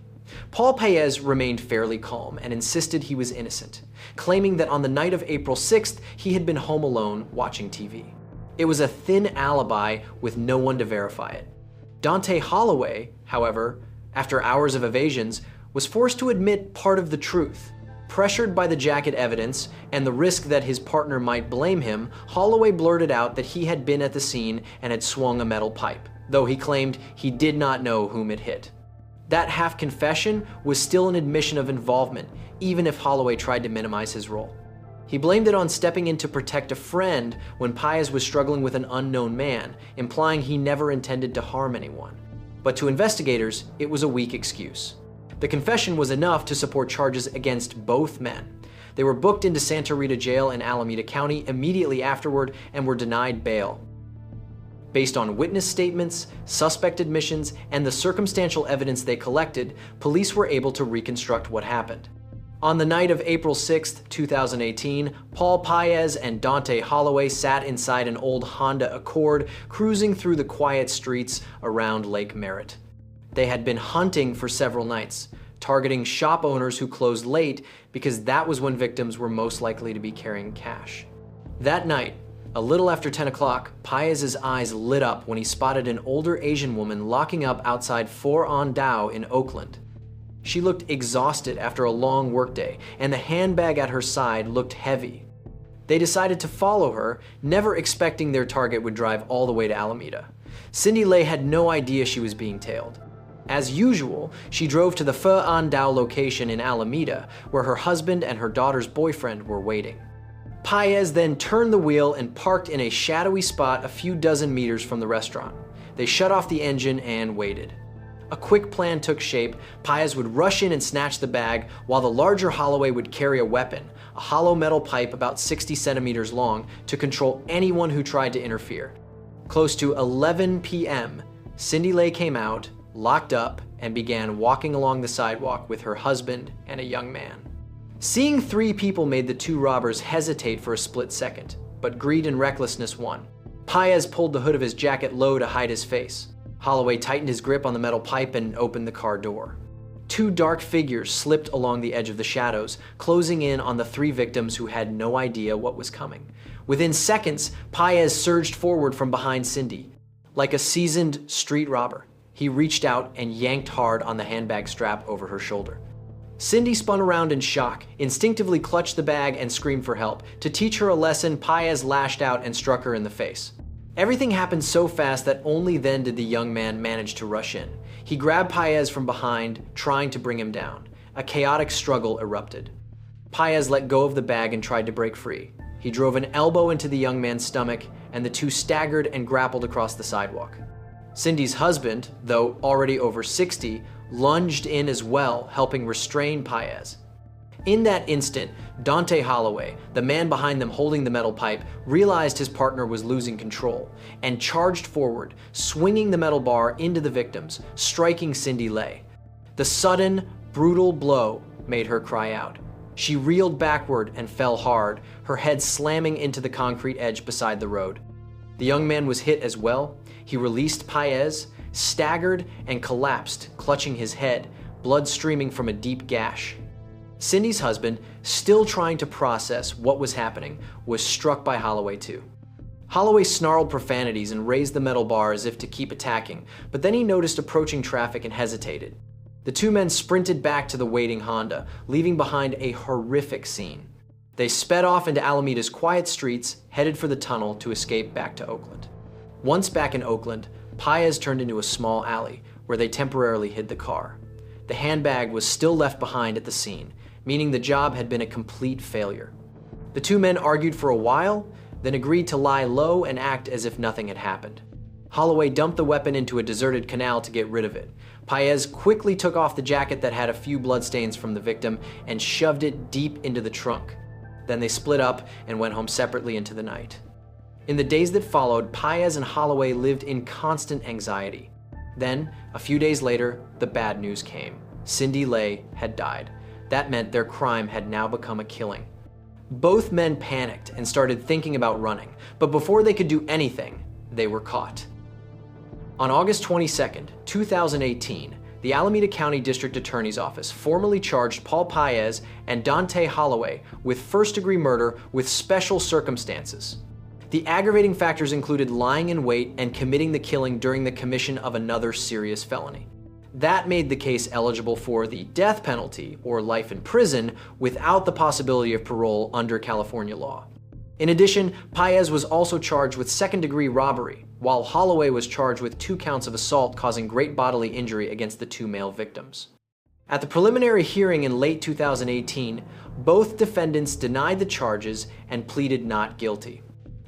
Paul Paez remained fairly calm and insisted he was innocent, claiming that on the night of April 6th, he had been home alone watching TV. It was a thin alibi with no one to verify it. Dante Holloway, however, after hours of evasions, was forced to admit part of the truth. Pressured by the jacket evidence and the risk that his partner might blame him, Holloway blurted out that he had been at the scene and had swung a metal pipe, though he claimed he did not know whom it hit. That half-confession was still an admission of involvement, even if Holloway tried to minimize his role. He blamed it on stepping in to protect a friend when Paez was struggling with an unknown man, implying he never intended to harm anyone. But to investigators, it was a weak excuse. The confession was enough to support charges against both men. They were booked into Santa Rita Jail in Alameda County immediately afterward and were denied bail. Based on witness statements, suspect admissions, and the circumstantial evidence they collected, police were able to reconstruct what happened. On the night of April 6, 2018, Paul Paez and Dante Holloway sat inside an old Honda Accord, cruising through the quiet streets around Lake Merritt. They had been hunting for several nights, targeting shop owners who closed late because that was when victims were most likely to be carrying cash. That night, a little after 10 o'clock, Paez's eyes lit up when he spotted an older Asian woman locking up outside 4 on Dow in Oakland. She looked exhausted after a long workday, and the handbag at her side looked heavy. They decided to follow her, never expecting their target would drive all the way to Alameda. Cindy Lay had no idea she was being tailed. As usual, she drove to the Pho An Dao location in Alameda, where her husband and her daughter's boyfriend were waiting. Paez then turned the wheel and parked in a shadowy spot a few dozen meters from the restaurant. They shut off the engine and waited. A quick plan took shape. Paez would rush in and snatch the bag, while the larger Holloway would carry a weapon, a hollow metal pipe about 60 centimeters long, to control anyone who tried to interfere. Close to 11 p.m., Cindy Lay came out, locked up, and began walking along the sidewalk with her husband and a young man. Seeing 3 people made the 2 robbers hesitate for a split second, but greed and recklessness won. Paez pulled the hood of his jacket low to hide his face. Holloway tightened his grip on the metal pipe and opened the car door. 2 dark figures slipped along the edge of the shadows, closing in on the 3 victims who had no idea what was coming. Within seconds, Paez surged forward from behind Cindy. Like a seasoned street robber, he reached out and yanked hard on the handbag strap over her shoulder. Cindy spun around in shock, instinctively clutched the bag and screamed for help. To teach her a lesson, Paez lashed out and struck her in the face. Everything happened so fast that only then did the young man manage to rush in. He grabbed Paez from behind, trying to bring him down. A chaotic struggle erupted. Paez let go of the bag and tried to break free. He drove an elbow into the young man's stomach, and the 2 staggered and grappled across the sidewalk. Cindy's husband, though already over 60, lunged in as well, helping restrain Paez. In that instant, Dante Holloway, the man behind them holding the metal pipe, realized his partner was losing control and charged forward, swinging the metal bar into the victims, striking Cindy Lay. The sudden, brutal blow made her cry out. She reeled backward and fell hard, her head slamming into the concrete edge beside the road. The young man was hit as well. He released Paez, staggered, and collapsed, clutching his head, blood streaming from a deep gash. Cindy's husband, still trying to process what was happening, was struck by Holloway too. Holloway snarled profanities and raised the metal bar as if to keep attacking, but then he noticed approaching traffic and hesitated. The 2 men sprinted back to the waiting Honda, leaving behind a horrific scene. They sped off into Alameda's quiet streets, headed for the tunnel to escape back to Oakland. Once back in Oakland, Paez turned into a small alley where they temporarily hid the car. The handbag was still left behind at the scene, meaning the job had been a complete failure. The 2 men argued for a while, then agreed to lie low and act as if nothing had happened. Holloway dumped the weapon into a deserted canal to get rid of it. Paez quickly took off the jacket that had a few bloodstains from the victim and shoved it deep into the trunk. Then they split up and went home separately into the night. In the days that followed, Paez and Holloway lived in constant anxiety. Then, a few days later, the bad news came. Cindy Lay had died. That meant their crime had now become a killing. Both men panicked and started thinking about running, but before they could do anything, they were caught. On August 22, 2018, the Alameda County District Attorney's Office formally charged Paul Paez and Dante Holloway with first-degree murder with special circumstances. The aggravating factors included lying in wait and committing the killing during the commission of another serious felony. That made the case eligible for the death penalty, or life in prison, without the possibility of parole under California law. In addition, Paez was also charged with second-degree robbery, while Holloway was charged with 2 counts of assault causing great bodily injury against the 2 male victims. At the preliminary hearing in late 2018, both defendants denied the charges and pleaded not guilty.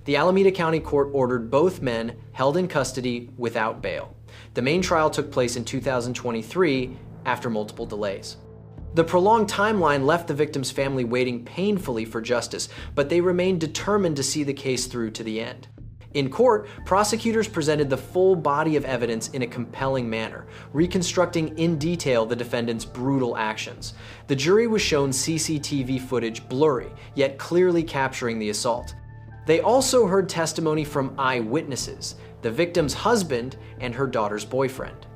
The Alameda County Court ordered both men held in custody without bail. The main trial took place in 2023 after multiple delays. The prolonged timeline left the victim's family waiting painfully for justice, but they remained determined to see the case through to the end. In court, prosecutors presented the full body of evidence in a compelling manner, reconstructing in detail the defendants' brutal actions. The jury was shown CCTV footage blurry, yet clearly capturing the assault. They also heard testimony from eyewitnesses, the victim's husband and her daughter's boyfriend.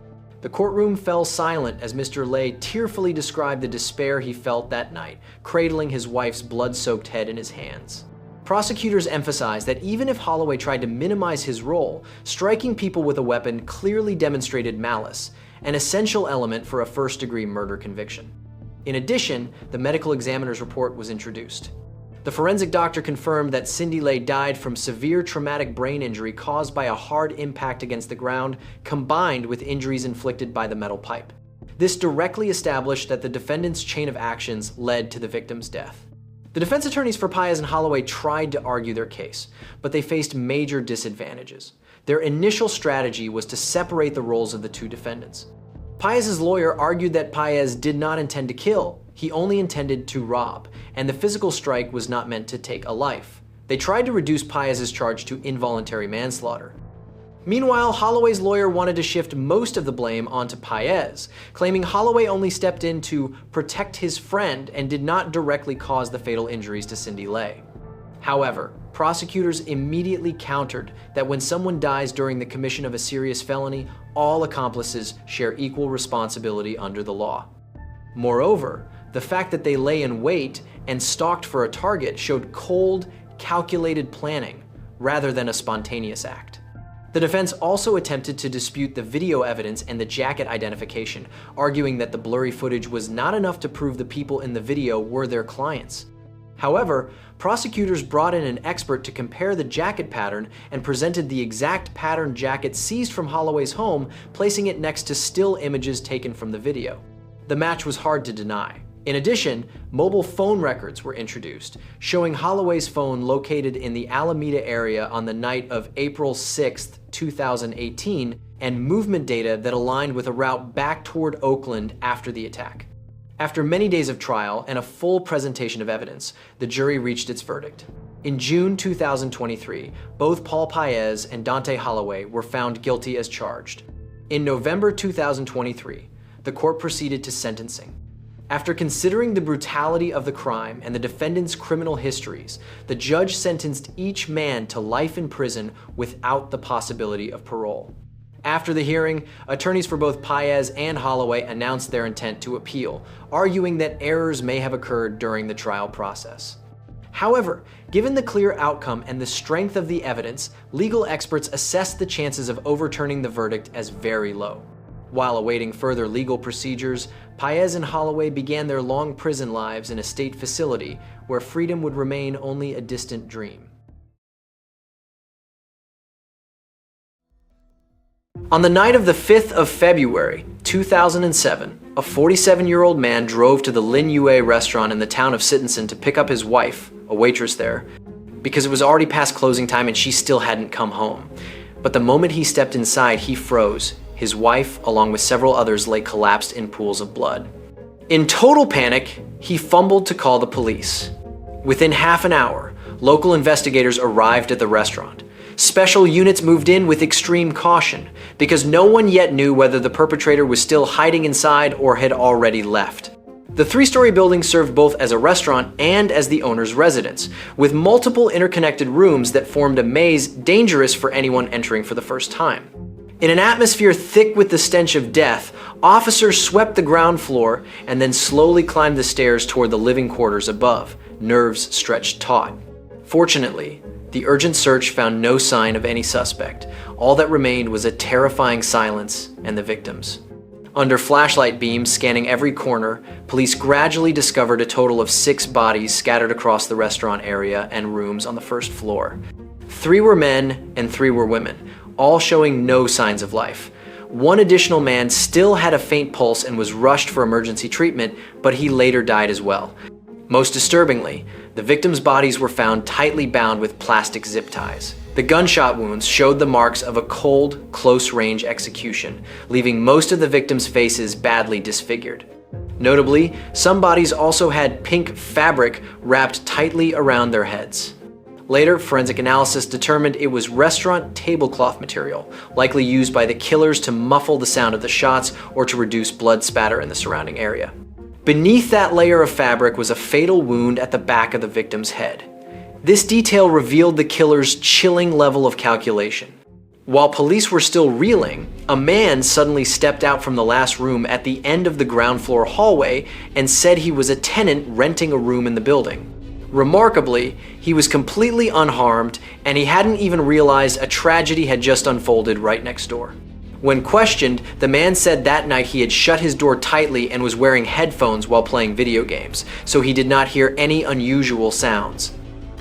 The courtroom fell silent as Mr. Lay tearfully described the despair he felt that night, cradling his wife's blood-soaked head in his hands. Prosecutors emphasized that even if Holloway tried to minimize his role, striking people with a weapon clearly demonstrated malice, an essential element for a first-degree murder conviction. In addition, the medical examiner's report was introduced. The forensic doctor confirmed that Cindy Lay died from severe traumatic brain injury caused by a hard impact against the ground, combined with injuries inflicted by the metal pipe. This directly established that the defendant's chain of actions led to the victim's death. The defense attorneys for Paez and Holloway tried to argue their case, but they faced major disadvantages. Their initial strategy was to separate the roles of the 2 defendants. Paez's lawyer argued that Paez did not intend to kill. He only intended to rob, and the physical strike was not meant to take a life. They tried to reduce Paez's charge to involuntary manslaughter. Meanwhile, Holloway's lawyer wanted to shift most of the blame onto Paez, claiming Holloway only stepped in to protect his friend and did not directly cause the fatal injuries to Cindy Lay. However, prosecutors immediately countered that when someone dies during the commission of a serious felony, all accomplices share equal responsibility under the law. Moreover, the fact that they lay in wait and stalked for a target showed cold, calculated planning rather than a spontaneous act. The defense also attempted to dispute the video evidence and the jacket identification, arguing that the blurry footage was not enough to prove the people in the video were their clients. However, prosecutors brought in an expert to compare the jacket pattern and presented the exact pattern jacket seized from Holloway's home, placing it next to still images taken from the video. The match was hard to deny. In addition, mobile phone records were introduced, showing Holloway's phone located in the Alameda area on the night of April 6, 2018, and movement data that aligned with a route back toward Oakland after the attack. After many days of trial and a full presentation of evidence, the jury reached its verdict. In June 2023, both Paul Paez and Dante Holloway were found guilty as charged. In November 2023, the court proceeded to sentencing. After considering the brutality of the crime and the defendants' criminal histories, the judge sentenced each man to life in prison without the possibility of parole. After the hearing, attorneys for both Paez and Holloway announced their intent to appeal, arguing that errors may have occurred during the trial process. However, given the clear outcome and the strength of the evidence, legal experts assessed the chances of overturning the verdict as very low. While awaiting further legal procedures, Paez and Holloway began their long prison lives in a state facility where freedom would remain only a distant dream. On the night of the 5th of February, 2007, a 47-year-old man drove to the Lin Yue restaurant in the town of Sittenson to pick up his wife, a waitress there, because it was already past closing time and she still hadn't come home. But the moment he stepped inside, he froze. His wife, along with several others, lay collapsed in pools of blood. In total panic, he fumbled to call the police. Within half an hour, local investigators arrived at the restaurant. Special units moved in with extreme caution because no one yet knew whether the perpetrator was still hiding inside or had already left. The three-story building served both as a restaurant and as the owner's residence, with multiple interconnected rooms that formed a maze dangerous for anyone entering for the first time. In an atmosphere thick with the stench of death, officers swept the ground floor and then slowly climbed the stairs toward the living quarters above, nerves stretched taut. Fortunately, the urgent search found no sign of any suspect. All that remained was a terrifying silence and the victims. Under flashlight beams scanning every corner, police gradually discovered a total of 6 bodies scattered across the restaurant area and rooms on the first floor. 3 were men and 3 were women, all showing no signs of life. One additional man still had a faint pulse and was rushed for emergency treatment, but he later died as well. Most disturbingly, the victims' bodies were found tightly bound with plastic zip ties. The gunshot wounds showed the marks of a cold, close-range execution, leaving most of the victims' faces badly disfigured. Notably, some bodies also had pink fabric wrapped tightly around their heads. Later, forensic analysis determined it was restaurant tablecloth material, likely used by the killers to muffle the sound of the shots or to reduce blood spatter in the surrounding area. Beneath that layer of fabric was a fatal wound at the back of the victim's head. This detail revealed the killer's chilling level of calculation. While police were still reeling, a man suddenly stepped out from the last room at the end of the ground floor hallway and said he was a tenant renting a room in the building. Remarkably, he was completely unharmed and he hadn't even realized a tragedy had just unfolded right next door. When questioned, the man said that night he had shut his door tightly and was wearing headphones while playing video games, so he did not hear any unusual sounds.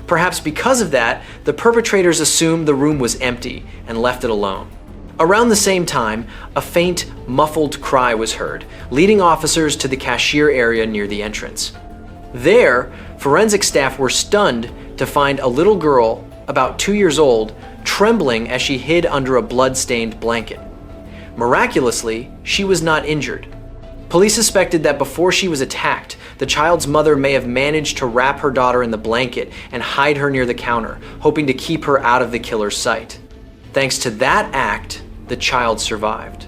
Perhaps because of that, the perpetrators assumed the room was empty and left it alone. Around the same time, a faint, muffled cry was heard, leading officers to the cashier area near the entrance. There, forensic staff were stunned to find a little girl, about 2 years old, trembling as she hid under a blood-stained blanket. Miraculously, she was not injured. Police suspected that before she was attacked, the child's mother may have managed to wrap her daughter in the blanket and hide her near the counter, hoping to keep her out of the killer's sight. Thanks to that act, the child survived.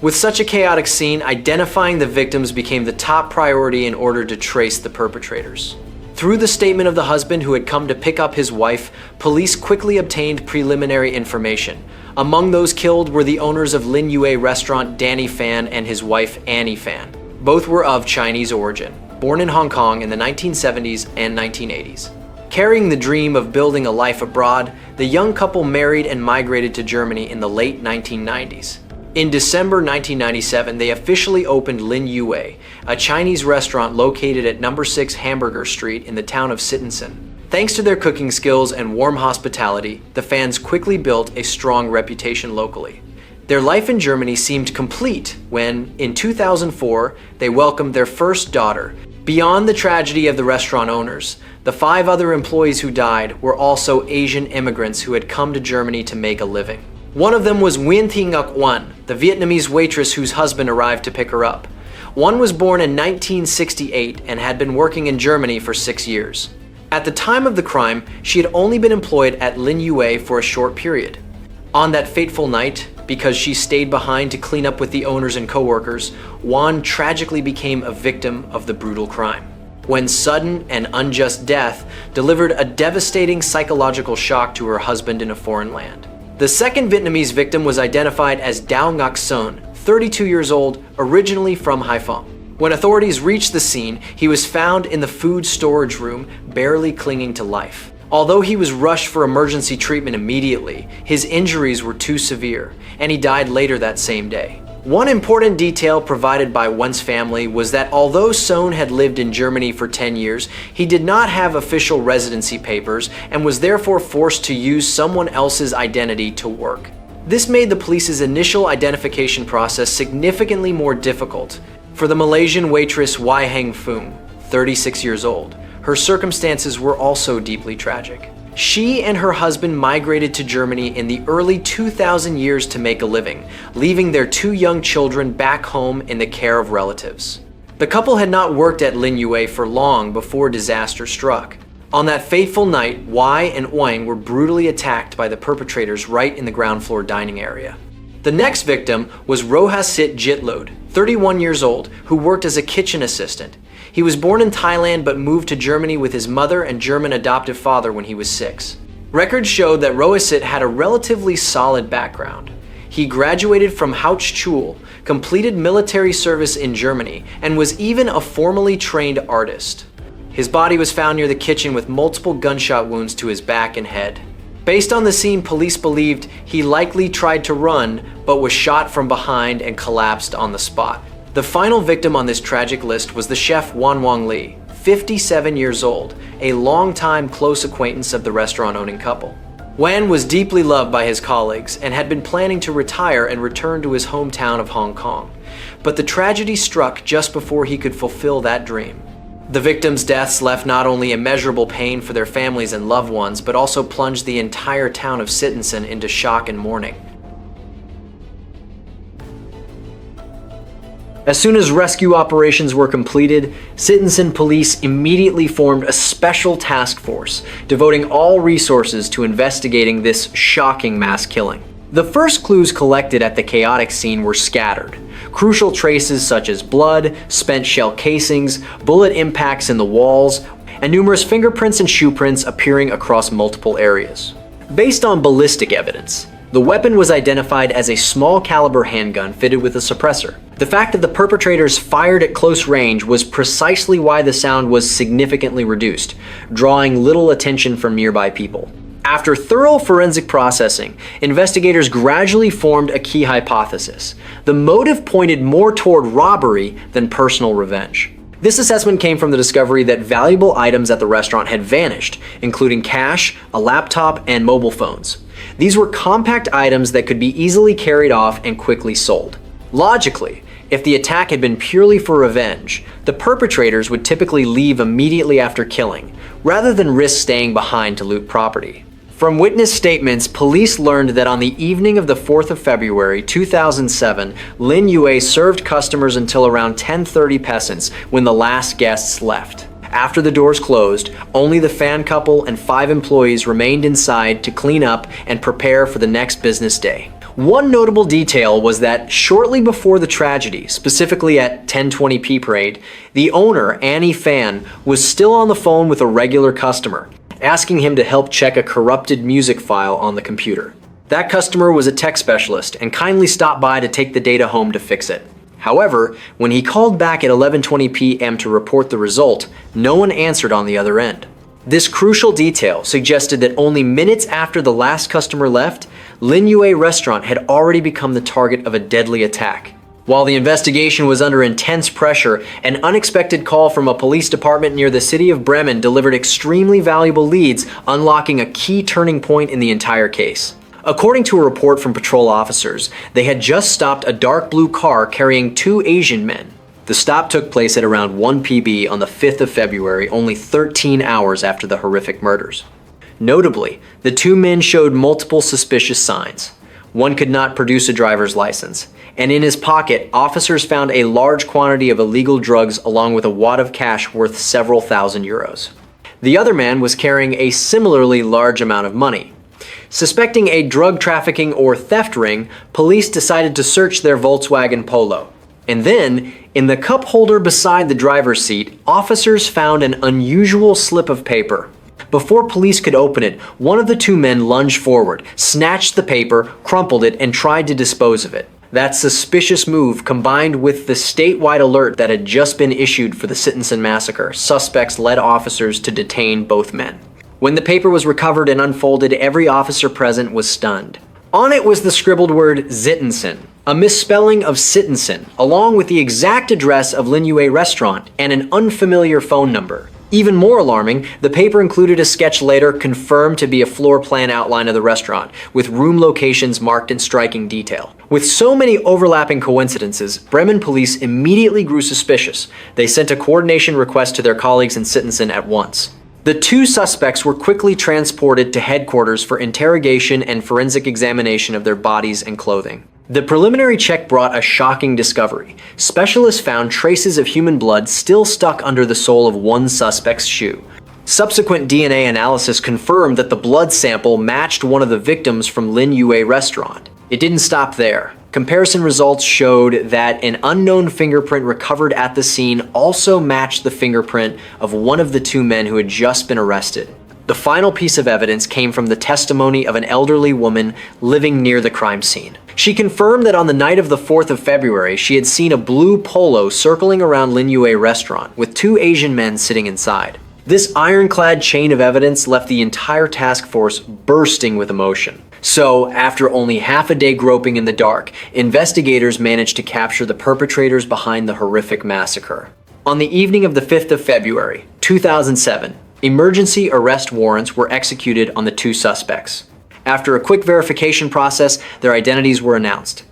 With such a chaotic scene, identifying the victims became the top priority in order to trace the perpetrators. Through the statement of the husband who had come to pick up his wife, police quickly obtained preliminary information. Among those killed were the owners of Lin Yue restaurant Danny Fan and his wife Annie Fan. Both were of Chinese origin, born in Hong Kong in the 1970s and 1980s. Carrying the dream of building a life abroad, the young couple married and migrated to Germany in the late 1990s. In December 1997, they officially opened Lin Yue, a Chinese restaurant located at No. 6 Hamburger Street in the town of Sittensen. Thanks to their cooking skills and warm hospitality, the fans quickly built a strong reputation locally. Their life in Germany seemed complete when, in 2004, they welcomed their first daughter. Beyond the tragedy of the restaurant owners, the 5 other employees who died were also Asian immigrants who had come to Germany to make a living. One of them was Nguyen, the Vietnamese waitress whose husband arrived to pick her up. One was born in 1968 and had been working in Germany for 6 years. At the time of the crime, she had only been employed at Lin Yue for a short period. On that fateful night, because she stayed behind to clean up with the owners and coworkers, Nguyen tragically became a victim of the brutal crime. When sudden and unjust death delivered a devastating psychological shock to her husband in a foreign land. The second Vietnamese victim was identified as Dao Ngoc Son, 32 years old, originally from Haiphong. When authorities reached the scene, he was found in the food storage room, barely clinging to life. Although he was rushed for emergency treatment immediately, his injuries were too severe, and he died later that same day. One important detail provided by Nguyen's family was that although Son had lived in Germany for 10 years, he did not have official residency papers and was therefore forced to use someone else's identity to work. This made the police's initial identification process significantly more difficult. For the Malaysian waitress Wai Heng Foong, 36 years old, her circumstances were also deeply tragic. She and her husband migrated to Germany in the early 2000 years to make a living, leaving their 2 young children back home in the care of relatives. The couple had not worked at Lin Yue for long before disaster struck. On that fateful night, Wai and Nguyen were brutally attacked by the perpetrators right in the ground floor dining area. The next victim was Rohasit Jitlod, 31 years old, who worked as a kitchen assistant. He was born in Thailand but moved to Germany with his mother and German adoptive father when he was 6. Records showed that Rohasit had a relatively solid background. He graduated from Hauptschule, completed military service in Germany, and was even a formally trained artist. His body was found near the kitchen with multiple gunshot wounds to his back and head. Based on the scene, police believed he likely tried to run, but was shot from behind and collapsed on the spot. The final victim on this tragic list was the chef Wan Wang Li, 57 years old, a longtime close acquaintance of the restaurant-owning couple. Wan was deeply loved by his colleagues and had been planning to retire and return to his hometown of Hong Kong. But the tragedy struck just before he could fulfill that dream. The victims' deaths left not only immeasurable pain for their families and loved ones, but also plunged the entire town of Sittensen into shock and mourning. As soon as rescue operations were completed, Sittensen police immediately formed a special task force, devoting all resources to investigating this shocking mass killing. The first clues collected at the chaotic scene were scattered. Crucial traces such as blood, spent shell casings, bullet impacts in the walls, and numerous fingerprints and shoe prints appearing across multiple areas. Based on ballistic evidence, the weapon was identified as a small caliber handgun fitted with a suppressor. The fact that the perpetrators fired at close range was precisely why the sound was significantly reduced, drawing little attention from nearby people. After thorough forensic processing, investigators gradually formed a key hypothesis. The motive pointed more toward robbery than personal revenge. This assessment came from the discovery that valuable items at the restaurant had vanished, including cash, a laptop, and mobile phones. These were compact items that could be easily carried off and quickly sold. Logically, if the attack had been purely for revenge, the perpetrators would typically leave immediately after killing, rather than risk staying behind to loot property. From witness statements, police learned that on the evening of the 4th of February 2007, Lin Yue served customers until around 10:30 Pessants when the last guests left. After the doors closed, only the fan couple and 5 employees remained inside to clean up and prepare for the next business day. One notable detail was that shortly before the tragedy, specifically at 10:20 parade, the owner, Annie Fan, was still on the phone with a regular customer, asking him to help check a corrupted music file on the computer. That customer was a tech specialist and kindly stopped by to take the data home to fix it. However, when he called back at 11:20 p.m. to report the result, no one answered on the other end. This crucial detail suggested that only minutes after the last customer left, Lin Yue restaurant had already become the target of a deadly attack. While the investigation was under intense pressure, an unexpected call from a police department near the city of Bremen delivered extremely valuable leads, unlocking a key turning point in the entire case. According to a report from patrol officers, they had just stopped a dark blue car carrying 2 Asian men. The stop took place at around 1 p.m. on the 5th of February, only 13 hours after the horrific murders. Notably, the 2 men showed multiple suspicious signs. One could not produce a driver's license, and in his pocket, officers found a large quantity of illegal drugs along with a wad of cash worth several thousand euros. The other man was carrying a similarly large amount of money. Suspecting a drug trafficking or theft ring, police decided to search their Volkswagen Polo. And then, in the cup holder beside the driver's seat, officers found an unusual slip of paper. Before police could open it, one of the 2 men lunged forward, snatched the paper, crumpled it, and tried to dispose of it. That suspicious move, combined with the statewide alert that had just been issued for the Sittensen massacre, suspects led officers to detain both men. When the paper was recovered and unfolded, every officer present was stunned. On it was the scribbled word Zittensen, a misspelling of Sittensen, along with the exact address of Lin Yue restaurant and an unfamiliar phone number. Even more alarming, the paper included a sketch later confirmed to be a floor plan outline of the restaurant, with room locations marked in striking detail. With so many overlapping coincidences, Bremen police immediately grew suspicious. They sent a coordination request to their colleagues in Sittensen at once. The two suspects were quickly transported to headquarters for interrogation and forensic examination of their bodies and clothing. The preliminary check brought a shocking discovery. Specialists found traces of human blood still stuck under the sole of one suspect's shoe. Subsequent DNA analysis confirmed that the blood sample matched one of the victims from Lin Yue restaurant. It didn't stop there. Comparison results showed that an unknown fingerprint recovered at the scene also matched the fingerprint of one of the two men who had just been arrested. The final piece of evidence came from the testimony of an elderly woman living near the crime scene. She confirmed that on the night of the 4th of February, she had seen a blue polo circling around Lin Yue restaurant with two Asian men sitting inside. This ironclad chain of evidence left the entire task force bursting with emotion. So, after only half a day groping in the dark, investigators managed to capture the perpetrators behind the horrific massacre. On the evening of the 5th of February, 2007, emergency arrest warrants were executed on the two suspects. After a quick verification process, their identities were announced.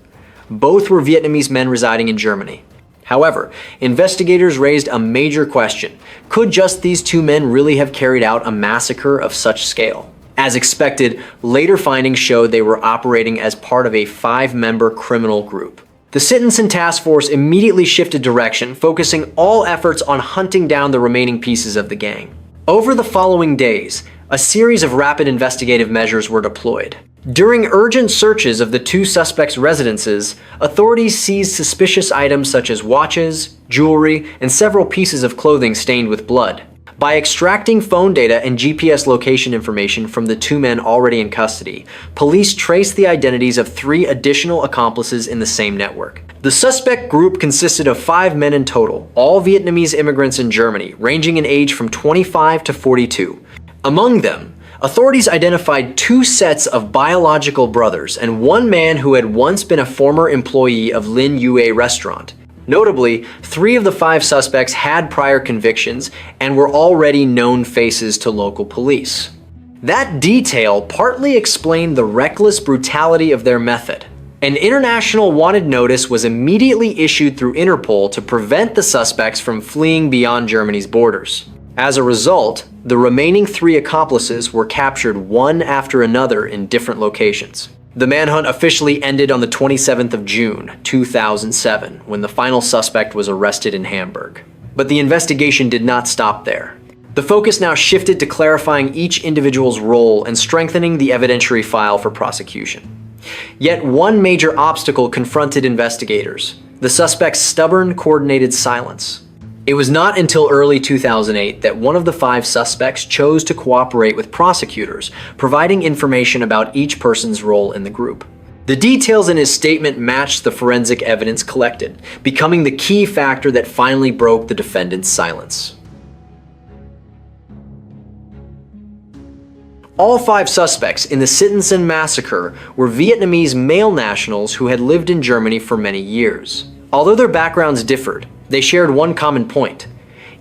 Both were Vietnamese men residing in Germany. However, investigators raised a major question. Could just these two men really have carried out a massacre of such scale? As expected, later findings showed they were operating as part of a 5-member criminal group. The Citizen Task Force immediately shifted direction, focusing all efforts on hunting down the remaining pieces of the gang. Over the following days, a series of rapid investigative measures were deployed. During urgent searches of the two suspects' residences, authorities seized suspicious items such as watches, jewelry, and several pieces of clothing stained with blood. By extracting phone data and GPS location information from the two men already in custody, police traced the identities of 3 additional accomplices in the same network. The suspect group consisted of 5 men in total, all Vietnamese immigrants in Germany, ranging in age from 25 to 42. Among them, authorities identified 2 sets of biological brothers and 1 man who had once been a former employee of Lin Yue restaurant. Notably, 3 of the 5 suspects had prior convictions and were already known faces to local police. That detail partly explained the reckless brutality of their method. An international wanted notice was immediately issued through Interpol to prevent the suspects from fleeing beyond Germany's borders. As a result, the remaining 3 accomplices were captured one after another in different locations. The manhunt officially ended on the 27th of June, 2007, when the final suspect was arrested in Hamburg. But the investigation did not stop there. The focus now shifted to clarifying each individual's role and strengthening the evidentiary file for prosecution. Yet one major obstacle confronted investigators: the suspect's stubborn, coordinated silence. It was not until early 2008 that one of the 5 suspects chose to cooperate with prosecutors, providing information about each person's role in the group. The details in his statement matched the forensic evidence collected, becoming the key factor that finally broke the defendant's silence. All 5 suspects in the Citizen massacre were Vietnamese male nationals who had lived in Germany for many years. Although their backgrounds differed, they shared one common point.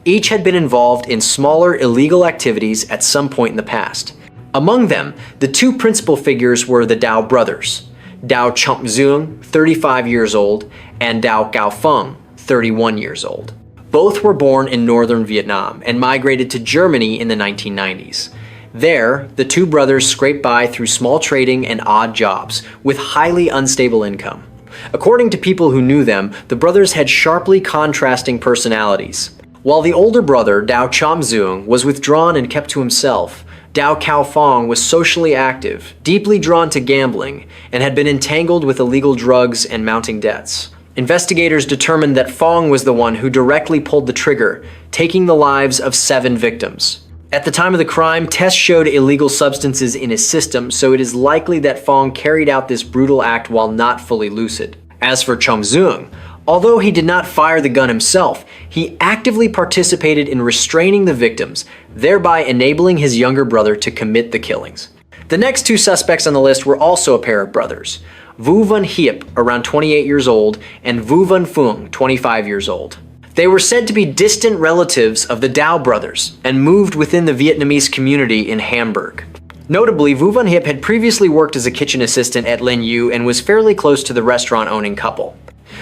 Each had been involved in smaller illegal activities at some point in the past. Among them, the 2 principal figures were the Dao brothers, Dao Chomp Duong, 35 years old, and Dao Cao Phung, 31 years old. Both were born in northern Vietnam and migrated to Germany in the 1990s. There, the 2 brothers scraped by through small trading and odd jobs, with highly unstable income. According to people who knew them, the brothers had sharply contrasting personalities. While the older brother, Dao Chom Duong, was withdrawn and kept to himself, Dao Cao Phung was socially active, deeply drawn to gambling, and had been entangled with illegal drugs and mounting debts. Investigators determined that Phung was the one who directly pulled the trigger, taking the lives of 7 victims. At the time of the crime, tests showed illegal substances in his system, so it is likely that Phung carried out this brutal act while not fully lucid. As for Chom Duong, although he did not fire the gun himself, he actively participated in restraining the victims, thereby enabling his younger brother to commit the killings. The next 2 suspects on the list were also a pair of brothers, Vu Van Hiep, around 28 years old, and Vu Van Phung, 25 years old. They were said to be distant relatives of the Dao brothers and moved within the Vietnamese community in Hamburg. Notably, Vu Van Hiep had previously worked as a kitchen assistant at Lin Yu and was fairly close to the restaurant-owning couple.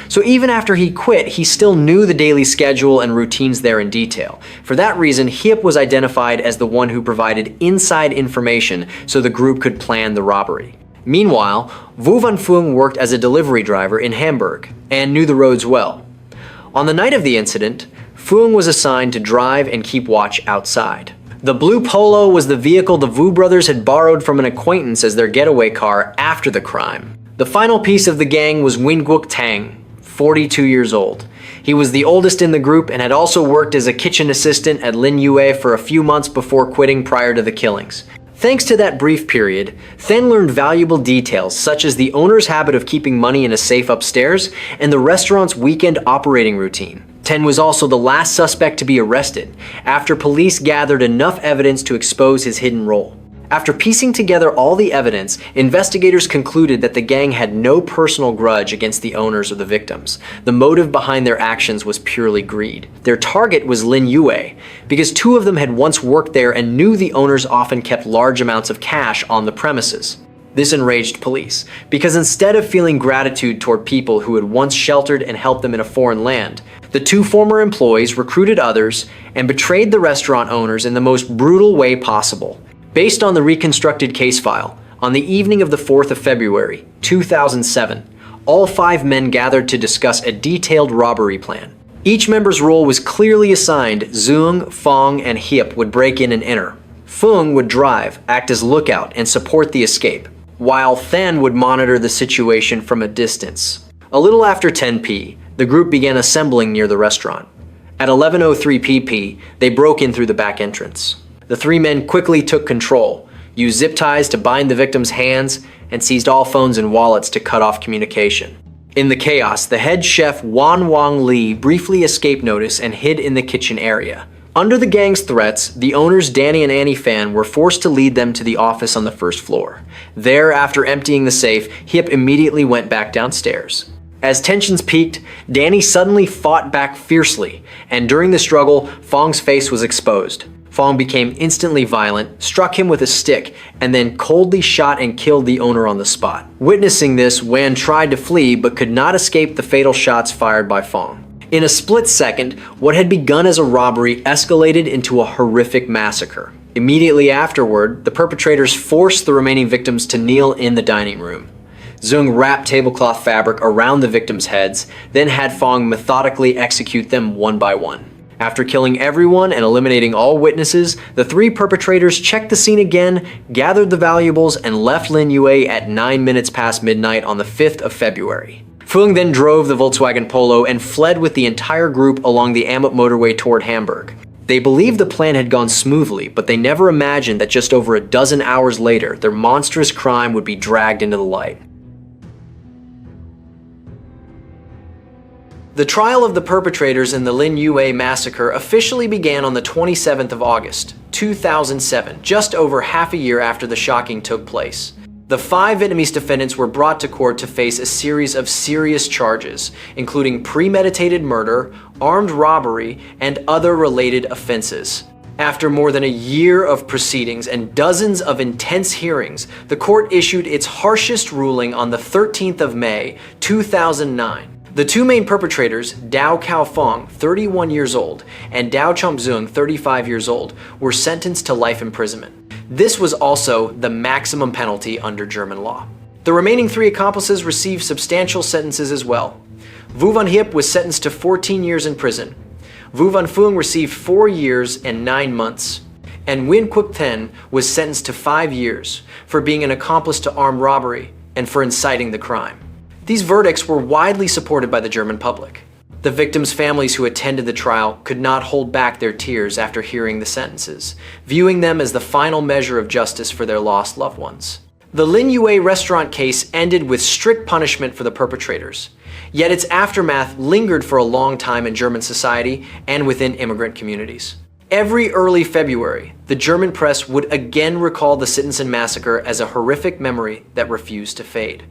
So even after he quit, he still knew the daily schedule and routines there in detail. For that reason, Hiep was identified as the one who provided inside information so the group could plan the robbery. Meanwhile, Vu Van Phuong worked as a delivery driver in Hamburg and knew the roads well. On the night of the incident, Phuong was assigned to drive and keep watch outside. The blue Polo was the vehicle the Vu brothers had borrowed from an acquaintance as their getaway car after the crime. The final piece of the gang was Nguyen Quoc Tang, 42 years old. He was the oldest in the group and had also worked as a kitchen assistant at Linh Yue for a few months before quitting prior to the killings. Thanks to that brief period, Then learned valuable details such as the owner's habit of keeping money in a safe upstairs and the restaurant's weekend operating routine. Ten was also the last suspect to be arrested, after police gathered enough evidence to expose his hidden role. After piecing together all the evidence, investigators concluded that the gang had no personal grudge against the owners or the victims. The motive behind their actions was purely greed. Their target was Linh Yue, because two of them had once worked there and knew the owners often kept large amounts of cash on the premises. This enraged police, because instead of feeling gratitude toward people who had once sheltered and helped them in a foreign land, the two former employees recruited others and betrayed the restaurant owners in the most brutal way possible. Based on the reconstructed case file, on the evening of the 4th of February, 2007, all 5 men gathered to discuss a detailed robbery plan. Each member's role was clearly assigned. Xuong, Phuong, and Hiep would break in and enter. Phuong would drive, act as lookout, and support the escape, while Then would monitor the situation from a distance. A little after 10 p, the group began assembling near the restaurant. At 11:03 pp, they broke in through the back entrance. The 3 men quickly took control, used zip ties to bind the victims' hands, and seized all phones and wallets to cut off communication. In the chaos, the head chef Wan Wang Li briefly escaped notice and hid in the kitchen area. Under the gang's threats, the owners Danny and Annie Phan were forced to lead them to the office on the first floor. There, after emptying the safe, Hiep immediately went back downstairs. As tensions peaked, Danny suddenly fought back fiercely, and during the struggle, Phuong's face was exposed. Phuong became instantly violent, struck him with a stick, and then coldly shot and killed the owner on the spot. Witnessing this, Nguyen tried to flee but could not escape the fatal shots fired by Phuong. In a split second, what had begun as a robbery escalated into a horrific massacre. Immediately afterward, the perpetrators forced the remaining victims to kneel in the dining room. Xuong wrapped tablecloth fabric around the victims' heads, then had Phuong methodically execute them one by one. After killing everyone and eliminating all witnesses, the 3 perpetrators checked the scene again, gathered the valuables, and left Linh Yue at 9 minutes past midnight on the 5th of February. Phuong then drove the Volkswagen Polo and fled with the entire group along the Amut motorway toward Hamburg. They believed the plan had gone smoothly, but they never imagined that just over a dozen hours later, their monstrous crime would be dragged into the light. The trial of the perpetrators in the Linh Yue massacre officially began on the 27th of August, 2007, just over half a year after the shocking took place. The 5 Vietnamese defendants were brought to court to face a series of serious charges, including premeditated murder, armed robbery, and other related offenses. After more than a year of proceedings and dozens of intense hearings, the court issued its harshest ruling on the 13th of May, 2009. The 2 main perpetrators, Dao Cao Phuong, 31 years old, and Dao Chomp Xuong, 35 years old, were sentenced to life imprisonment. This was also the maximum penalty under German law. The remaining 3 accomplices received substantial sentences as well. Vu Van Hiep was sentenced to 14 years in prison. Vu Van Phuong received 4 years and 9 months. And Nguyen Quoc Tang was sentenced to 5 years for being an accomplice to armed robbery and for inciting the crime. These verdicts were widely supported by the German public. The victims' families who attended the trial could not hold back their tears after hearing the sentences, viewing them as the final measure of justice for their lost loved ones. The Linh Yue restaurant case ended with strict punishment for the perpetrators, yet its aftermath lingered for a long time in German society and within immigrant communities. Every early February, the German press would again recall the Sittensen massacre as a horrific memory that refused to fade.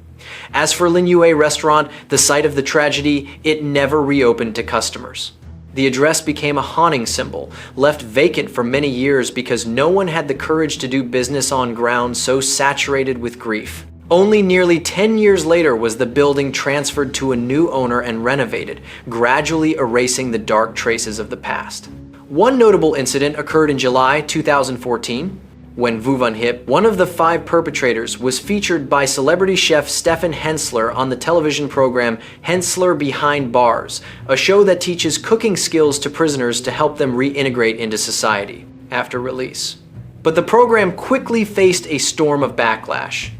As for Linh Yue restaurant, the site of the tragedy, it never reopened to customers. The address became a haunting symbol, left vacant for many years because no one had the courage to do business on ground so saturated with grief. Only nearly 10 years later was the building transferred to a new owner and renovated, gradually erasing the dark traces of the past. One notable incident occurred in July 2014, when Vu Van Hip, one of the 5 perpetrators, was featured by celebrity chef Stefan Hensler on the television program Hensler Behind Bars, a show that teaches cooking skills to prisoners to help them reintegrate into society after release. But the program quickly faced a storm of backlash.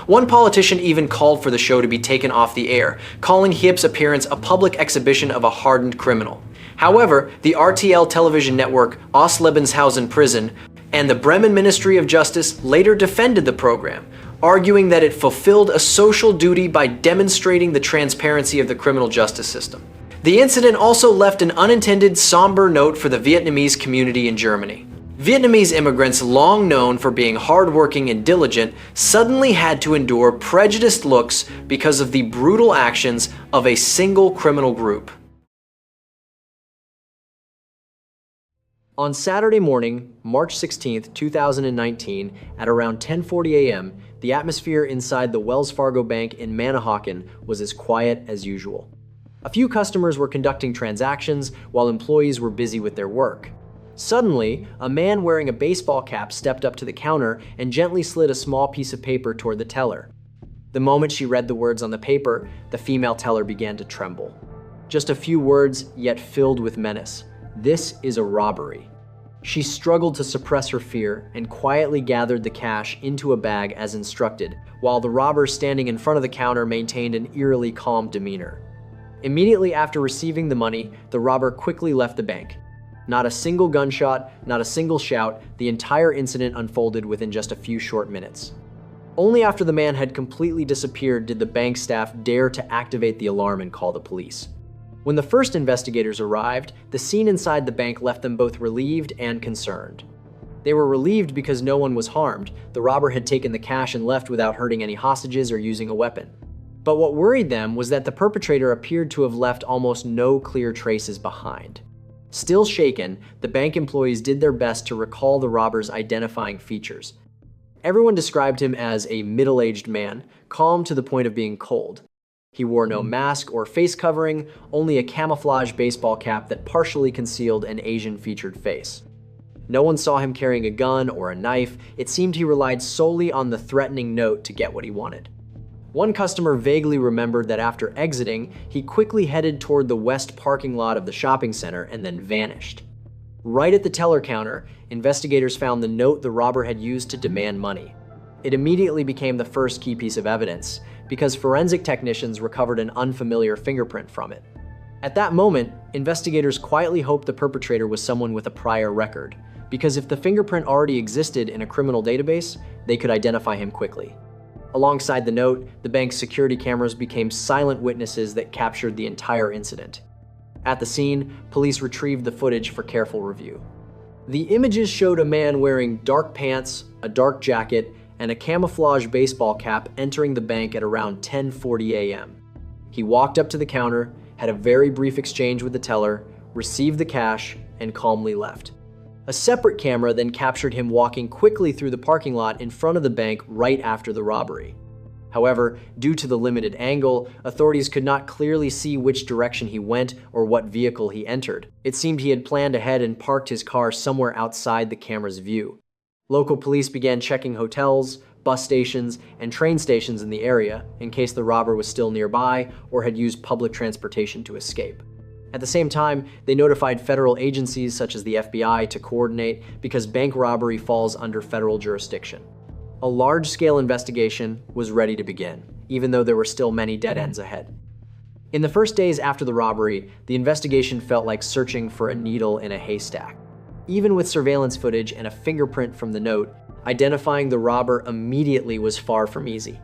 One politician even called for the show to be taken off the air, calling Hip's appearance a public exhibition of a hardened criminal. However, the RTL television network Oslebenshausen Prison and the Bremen Ministry of Justice later defended the program, arguing that it fulfilled a social duty by demonstrating the transparency of the criminal justice system. The incident also left an unintended somber note for the Vietnamese community in Germany. Vietnamese immigrants, long known for being hardworking and diligent, suddenly had to endure prejudiced looks because of the brutal actions of a single criminal group. On Saturday morning, March 16, 2019, at around 10:40 a.m., the atmosphere inside the Wells Fargo Bank in Manahawkin was as quiet as usual. A few customers were conducting transactions while employees were busy with their work. Suddenly, a man wearing a baseball cap stepped up to the counter and gently slid a small piece of paper toward the teller. The moment she read the words on the paper, the female teller began to tremble. Just a few words, yet filled with menace. "This is a robbery." She struggled to suppress her fear and quietly gathered the cash into a bag as instructed, while the robber standing in front of the counter maintained an eerily calm demeanor. Immediately after receiving the money, the robber quickly left the bank. Not a single gunshot, not a single shout, the entire incident unfolded within just a few short minutes. Only after the man had completely disappeared did the bank staff dare to activate the alarm and call the police. When the first investigators arrived, the scene inside the bank left them both relieved and concerned. They were relieved because no one was harmed. The robber had taken the cash and left without hurting any hostages or using a weapon. But what worried them was that the perpetrator appeared to have left almost no clear traces behind. Still shaken, the bank employees did their best to recall the robber's identifying features. Everyone described him as a middle-aged man, calm to the point of being cold. He wore no mask or face covering, only a camouflage baseball cap that partially concealed an Asian-featured face. No one saw him carrying a gun or a knife. It seemed he relied solely on the threatening note to get what he wanted. One customer vaguely remembered that after exiting, he quickly headed toward the west parking lot of the shopping center and then vanished. Right at the teller counter, investigators found the note the robber had used to demand money. It immediately became the first key piece of evidence, because forensic technicians recovered an unfamiliar fingerprint from it. At that moment, investigators quietly hoped the perpetrator was someone with a prior record, because if the fingerprint already existed in a criminal database, they could identify him quickly. Alongside the note, the bank's security cameras became silent witnesses that captured the entire incident. At the scene, police retrieved the footage for careful review. The images showed a man wearing dark pants, a dark jacket, and a camouflage baseball cap entering the bank at around 10:40 a.m. He walked up to the counter, had a very brief exchange with the teller, received the cash, and calmly left. A separate camera then captured him walking quickly through the parking lot in front of the bank right after the robbery. However, due to the limited angle, authorities could not clearly see which direction he went or what vehicle he entered. It seemed he had planned ahead and parked his car somewhere outside the camera's view. Local police began checking hotels, bus stations, and train stations in the area in case the robber was still nearby or had used public transportation to escape. At the same time, they notified federal agencies such as the FBI to coordinate because bank robbery falls under federal jurisdiction. A large-scale investigation was ready to begin, even though there were still many dead ends ahead. In the first days after the robbery, the investigation felt like searching for a needle in a haystack. Even with surveillance footage and a fingerprint from the note, identifying the robber immediately was far from easy.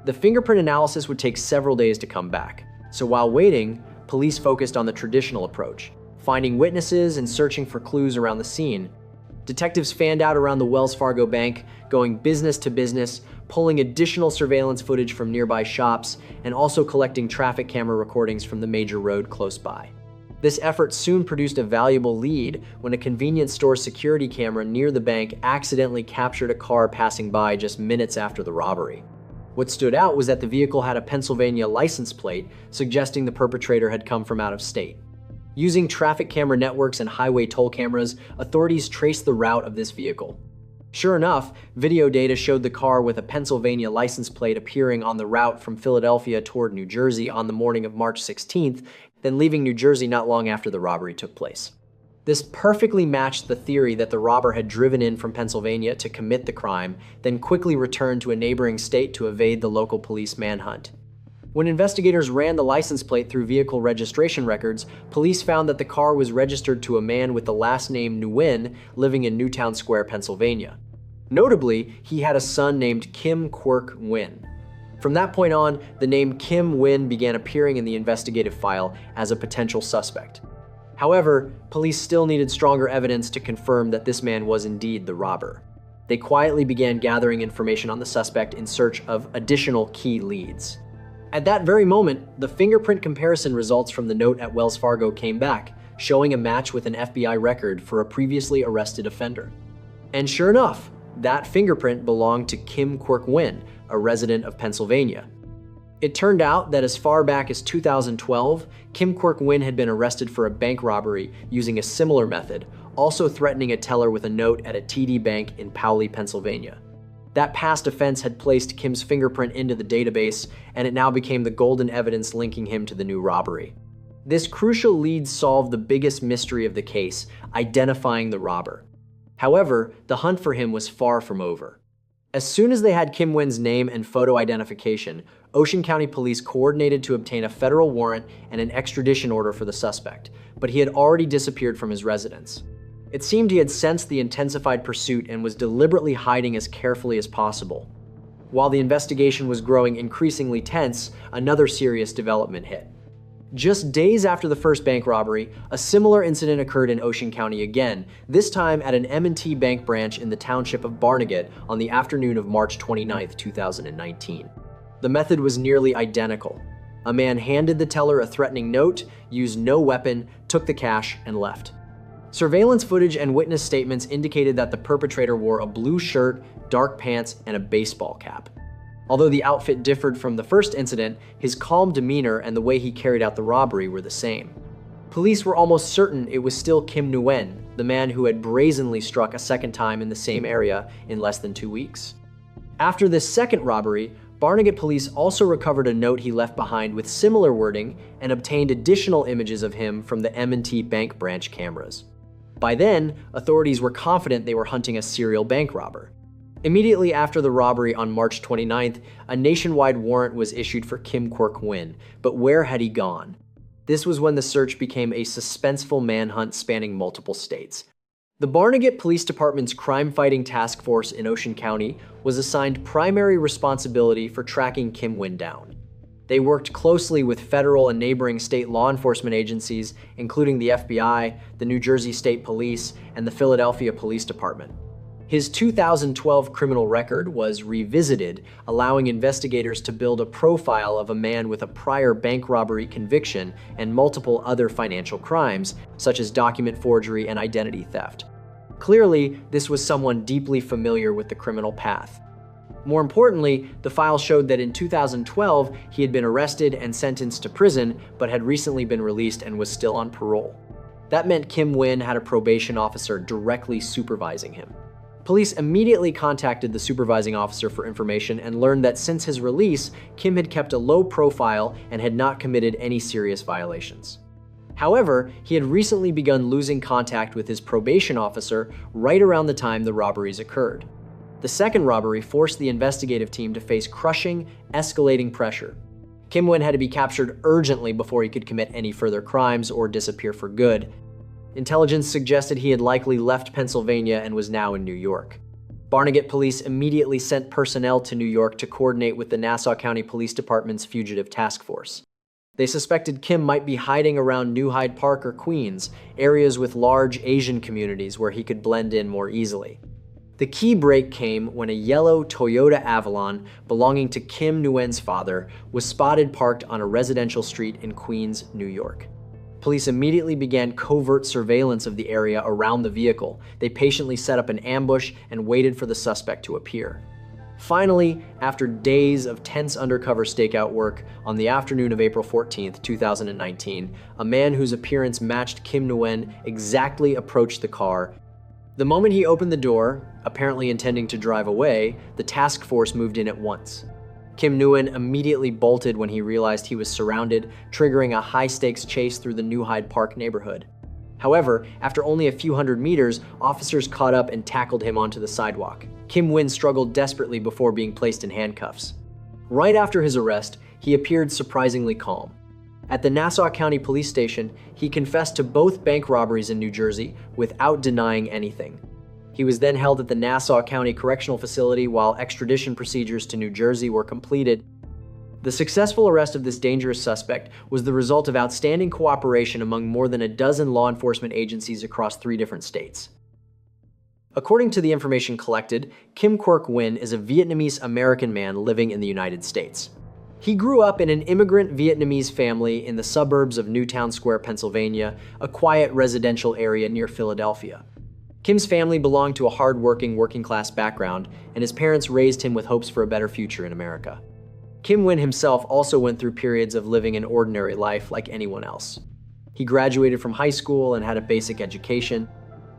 The fingerprint analysis would take several days to come back, so while waiting, police focused on the traditional approach, finding witnesses and searching for clues around the scene. Detectives fanned out around the Wells Fargo Bank, going business to business, pulling additional surveillance footage from nearby shops, and also collecting traffic camera recordings from the major road close by. This effort soon produced a valuable lead when a convenience store security camera near the bank accidentally captured a car passing by just minutes after the robbery. What stood out was that the vehicle had a Pennsylvania license plate, suggesting the perpetrator had come from out of state. Using traffic camera networks and highway toll cameras, authorities traced the route of this vehicle. Sure enough, video data showed the car with a Pennsylvania license plate appearing on the route from Philadelphia toward New Jersey on the morning of March 16th, then leaving New Jersey not long after the robbery took place. This perfectly matched the theory that the robber had driven in from Pennsylvania to commit the crime, then quickly returned to a neighboring state to evade the local police manhunt. When investigators ran the license plate through vehicle registration records, police found that the car was registered to a man with the last name Nguyen living in Newtown Square, Pennsylvania. Notably, he had a son named Kim Quirk Nguyen. From that point on, the name Kim Nguyen began appearing in the investigative file as a potential suspect. However, police still needed stronger evidence to confirm that this man was indeed the robber. They quietly began gathering information on the suspect in search of additional key leads. At that very moment, the fingerprint comparison results from the note at Wells Fargo came back, showing a match with an FBI record for a previously arrested offender. And sure enough, that fingerprint belonged to Kim Quirk Nguyen, a resident of Pennsylvania. It turned out that as far back as 2012, Kim Quirk Nguyen had been arrested for a bank robbery using a similar method, also threatening a teller with a note at a TD Bank in Powley, Pennsylvania. That past offense had placed Kim's fingerprint into the database, and it now became the golden evidence linking him to the new robbery. This crucial lead solved the biggest mystery of the case, identifying the robber. However, the hunt for him was far from over. As soon as they had Kim Nguyen's name and photo identification, Ocean County Police coordinated to obtain a federal warrant and an extradition order for the suspect, but he had already disappeared from his residence. It seemed he had sensed the intensified pursuit and was deliberately hiding as carefully as possible. While the investigation was growing increasingly tense, another serious development hit. Just days after the first bank robbery, a similar incident occurred in Ocean County again, this time at an M&T Bank branch in the township of Barnegat on the afternoon of March 29, 2019. The method was nearly identical. A man handed the teller a threatening note, used no weapon, took the cash, and left. Surveillance footage and witness statements indicated that the perpetrator wore a blue shirt, dark pants, and a baseball cap. Although the outfit differed from the first incident, his calm demeanor and the way he carried out the robbery were the same. Police were almost certain it was still Kim Nguyen, the man who had brazenly struck a second time in the same area in less than 2 weeks. After this second robbery, Barnegat police also recovered a note he left behind with similar wording and obtained additional images of him from the M&T Bank branch cameras. By then, authorities were confident they were hunting a serial bank robber. Immediately after the robbery on March 29th, a nationwide warrant was issued for Kim Quirk Nguyen, but where had he gone? This was when the search became a suspenseful manhunt spanning multiple states. The Barnegat Police Department's crime-fighting task force in Ocean County was assigned primary responsibility for tracking Kim Nguyen down. They worked closely with federal and neighboring state law enforcement agencies, including the FBI, the New Jersey State Police, and the Philadelphia Police Department. His 2012 criminal record was revisited, allowing investigators to build a profile of a man with a prior bank robbery conviction and multiple other financial crimes, such as document forgery and identity theft. Clearly, this was someone deeply familiar with the criminal path. More importantly, the file showed that in 2012, he had been arrested and sentenced to prison, but had recently been released and was still on parole. That meant Kim Nguyen had a probation officer directly supervising him. Police immediately contacted the supervising officer for information and learned that since his release, Kim had kept a low profile and had not committed any serious violations. However, he had recently begun losing contact with his probation officer right around the time the robberies occurred. The second robbery forced the investigative team to face crushing, escalating pressure. Kim Nguyen had to be captured urgently before he could commit any further crimes or disappear for good. Intelligence suggested he had likely left Pennsylvania and was now in New York. Barnegat police immediately sent personnel to New York to coordinate with the Nassau County Police Department's fugitive task force. They suspected Kim might be hiding around New Hyde Park or Queens, areas with large Asian communities where he could blend in more easily. The key break came when a yellow Toyota Avalon belonging to Kim Nguyen's father was spotted parked on a residential street in Queens, New York. Police immediately began covert surveillance of the area around the vehicle. They patiently set up an ambush and waited for the suspect to appear. Finally, after days of tense undercover stakeout work, on the afternoon of April 14, 2019, a man whose appearance matched Kim Nguyen exactly approached the car. The moment he opened the door, apparently intending to drive away, the task force moved in at once. Kim Nguyen immediately bolted when he realized he was surrounded, triggering a high-stakes chase through the New Hyde Park neighborhood. However, after only a few hundred meters, officers caught up and tackled him onto the sidewalk. Kim Nguyen struggled desperately before being placed in handcuffs. Right after his arrest, he appeared surprisingly calm. At the Nassau County Police Station, he confessed to both bank robberies in New Jersey without denying anything. He was then held at the Nassau County Correctional Facility while extradition procedures to New Jersey were completed. The successful arrest of this dangerous suspect was the result of outstanding cooperation among more than a dozen law enforcement agencies across 3 different states. According to the information collected, Kim Quoc Nguyen is a Vietnamese American man living in the United States. He grew up in an immigrant Vietnamese family in the suburbs of Newtown Square, Pennsylvania, a quiet residential area near Philadelphia. Kim's family belonged to a hard-working, working-class background, and his parents raised him with hopes for a better future in America. Kim Nguyen himself also went through periods of living an ordinary life like anyone else. He graduated from high school and had a basic education.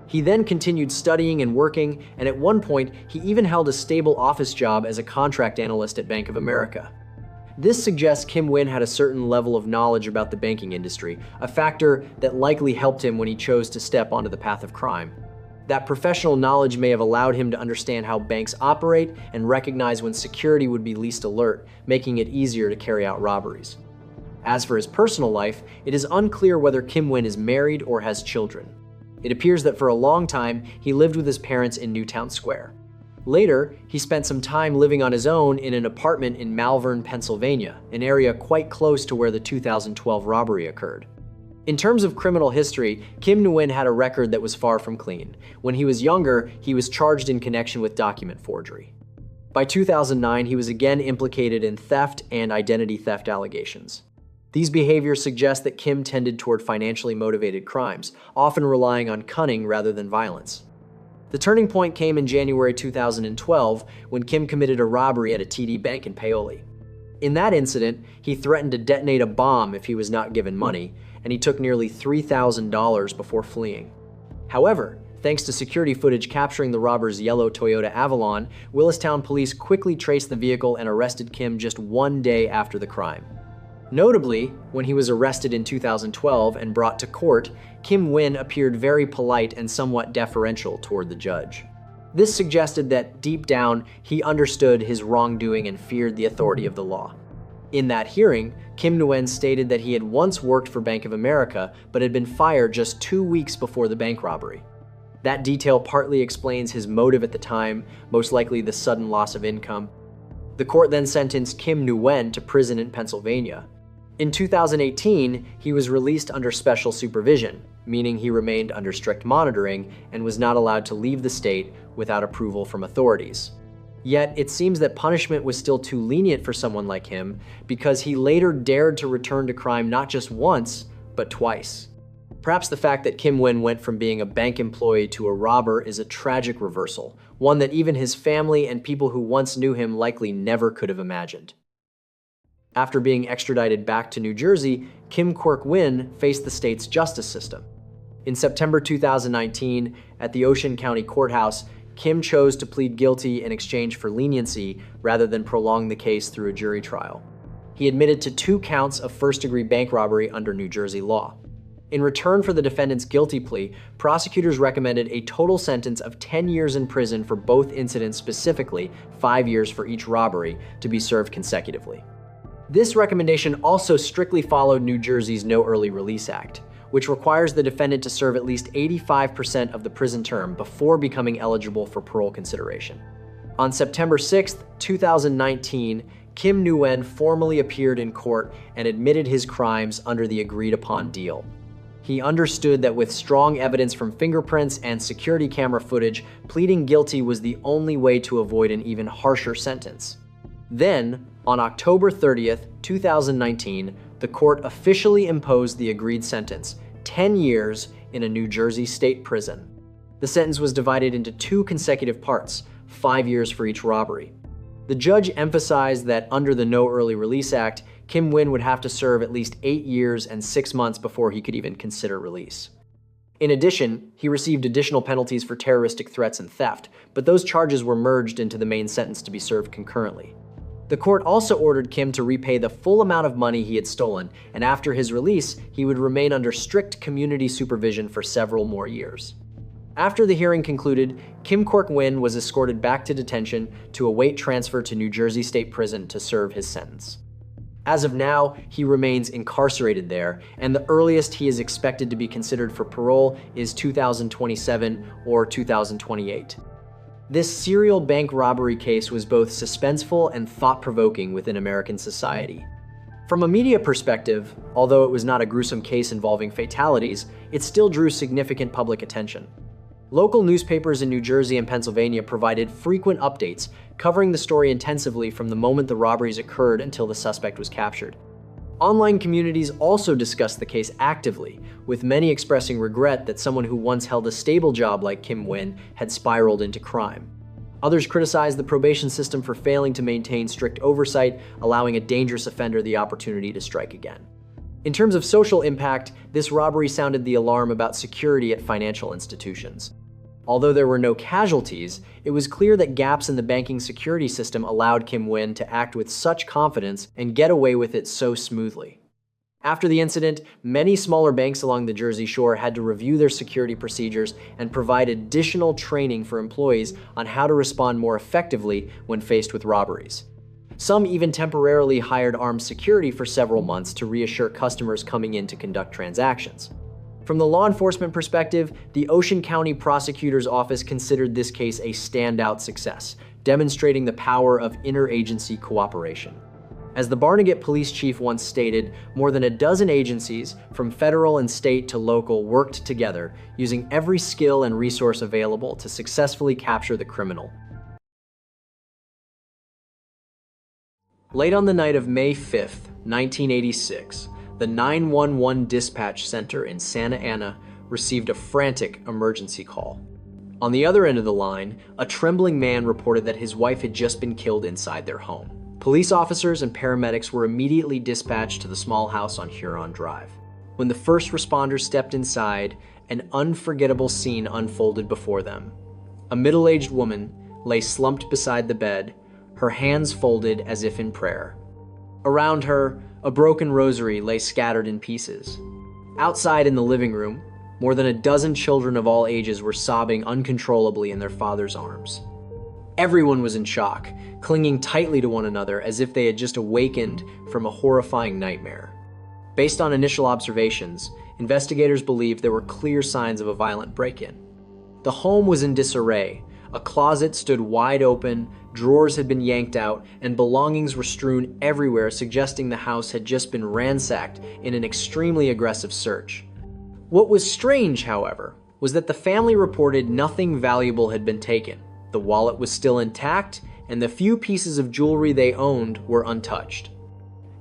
He then continued studying and working, and at one point, he even held a stable office job as a contract analyst at Bank of America. This suggests Kim Nguyen had a certain level of knowledge about the banking industry, a factor that likely helped him when he chose to step onto the path of crime. That professional knowledge may have allowed him to understand how banks operate and recognize when security would be least alert, making it easier to carry out robberies. As for his personal life, it is unclear whether Kim Nguyen is married or has children. It appears that for a long time, he lived with his parents in Newtown Square. Later, he spent some time living on his own in an apartment in Malvern, Pennsylvania, an area quite close to where the 2012 robbery occurred. In terms of criminal history, Kim Nguyen had a record that was far from clean. When he was younger, he was charged in connection with document forgery. By 2009, he was again implicated in theft and identity theft allegations. These behaviors suggest that Kim tended toward financially motivated crimes, often relying on cunning rather than violence. The turning point came in January 2012 when Kim committed a robbery at a TD Bank in Paoli. In that incident, he threatened to detonate a bomb if he was not given money, and he took nearly $3,000 before fleeing. However, thanks to security footage capturing the robber's yellow Toyota Avalon, Willistown police quickly traced the vehicle and arrested Kim just 1 day after the crime. Notably, when he was arrested in 2012 and brought to court, Kim Nguyen appeared very polite and somewhat deferential toward the judge. This suggested that, deep down, he understood his wrongdoing and feared the authority of the law. In that hearing, Kim Nguyen stated that he had once worked for Bank of America, but had been fired just 2 weeks before the bank robbery. That detail partly explains his motive at the time, most likely the sudden loss of income. The court then sentenced Kim Nguyen to prison in Pennsylvania. In 2018, he was released under special supervision, meaning he remained under strict monitoring and was not allowed to leave the state without approval from authorities. Yet, it seems that punishment was still too lenient for someone like him because he later dared to return to crime not just once, but twice. Perhaps the fact that Kim Nguyen went from being a bank employee to a robber is a tragic reversal, one that even his family and people who once knew him likely never could have imagined. After being extradited back to New Jersey, Kim Quoc Nguyen faced the state's justice system. In September 2019, at the Ocean County Courthouse, Kim chose to plead guilty in exchange for leniency rather than prolong the case through a jury trial. He admitted to 2 counts of first-degree bank robbery under New Jersey law. In return for the defendant's guilty plea, prosecutors recommended a total sentence of 10 years in prison for both incidents, specifically 5 years for each robbery, to be served consecutively. This recommendation also strictly followed New Jersey's No Early Release Act, which requires the defendant to serve at least 85% of the prison term before becoming eligible for parole consideration. On September 6, 2019, Kim Nguyen formally appeared in court and admitted his crimes under the agreed-upon deal. He understood that with strong evidence from fingerprints and security camera footage, pleading guilty was the only way to avoid an even harsher sentence. Then, on October 30th, 2019, the court officially imposed the agreed sentence, 10 years in a New Jersey state prison. The sentence was divided into 2 consecutive parts, 5 years for each robbery. The judge emphasized that under the No Early Release Act, Kim Nguyen would have to serve at least 8 years and 6 months before he could even consider release. In addition, he received additional penalties for terroristic threats and theft, but those charges were merged into the main sentence to be served concurrently. The court also ordered Kim to repay the full amount of money he had stolen, and after his release, he would remain under strict community supervision for several more years. After the hearing concluded, Kim Nguyen was escorted back to detention to await transfer to New Jersey State Prison to serve his sentence. As of now, he remains incarcerated there, and the earliest he is expected to be considered for parole is 2027 or 2028. This serial bank robbery case was both suspenseful and thought-provoking within American society. From a media perspective, although it was not a gruesome case involving fatalities, it still drew significant public attention. Local newspapers in New Jersey and Pennsylvania provided frequent updates, covering the story intensively from the moment the robberies occurred until the suspect was captured. Online communities also discussed the case actively, with many expressing regret that someone who once held a stable job like Kim Nguyen had spiraled into crime. Others criticized the probation system for failing to maintain strict oversight, allowing a dangerous offender the opportunity to strike again. In terms of social impact, this robbery sounded the alarm about security at financial institutions. Although there were no casualties, it was clear that gaps in the banking security system allowed Kim Nguyen to act with such confidence and get away with it so smoothly. After the incident, many smaller banks along the Jersey Shore had to review their security procedures and provide additional training for employees on how to respond more effectively when faced with robberies. Some even temporarily hired armed security for several months to reassure customers coming in to conduct transactions. From the law enforcement perspective, the Ocean County Prosecutor's Office considered this case a standout success, demonstrating the power of interagency cooperation. As the Barnegat police chief once stated, more than a dozen agencies, from federal and state to local, worked together, using every skill and resource available to successfully capture the criminal. Late on the night of May 5th, 1986, the 911 dispatch center in Santa Ana received a frantic emergency call. On the other end of the line, a trembling man reported that his wife had just been killed inside their home. Police officers and paramedics were immediately dispatched to the small house on Huron Drive. When the first responders stepped inside, an unforgettable scene unfolded before them. A middle-aged woman lay slumped beside the bed, her hands folded as if in prayer. Around her, a broken rosary lay scattered in pieces. Outside in the living room, more than a dozen children of all ages were sobbing uncontrollably in their father's arms. Everyone was in shock, clinging tightly to one another as if they had just awakened from a horrifying nightmare. Based on initial observations, investigators believed there were clear signs of a violent break-in. The home was in disarray. A closet stood wide open, drawers had been yanked out, and belongings were strewn everywhere, suggesting the house had just been ransacked in an extremely aggressive search. What was strange, however, was that the family reported nothing valuable had been taken. The wallet was still intact, and the few pieces of jewelry they owned were untouched.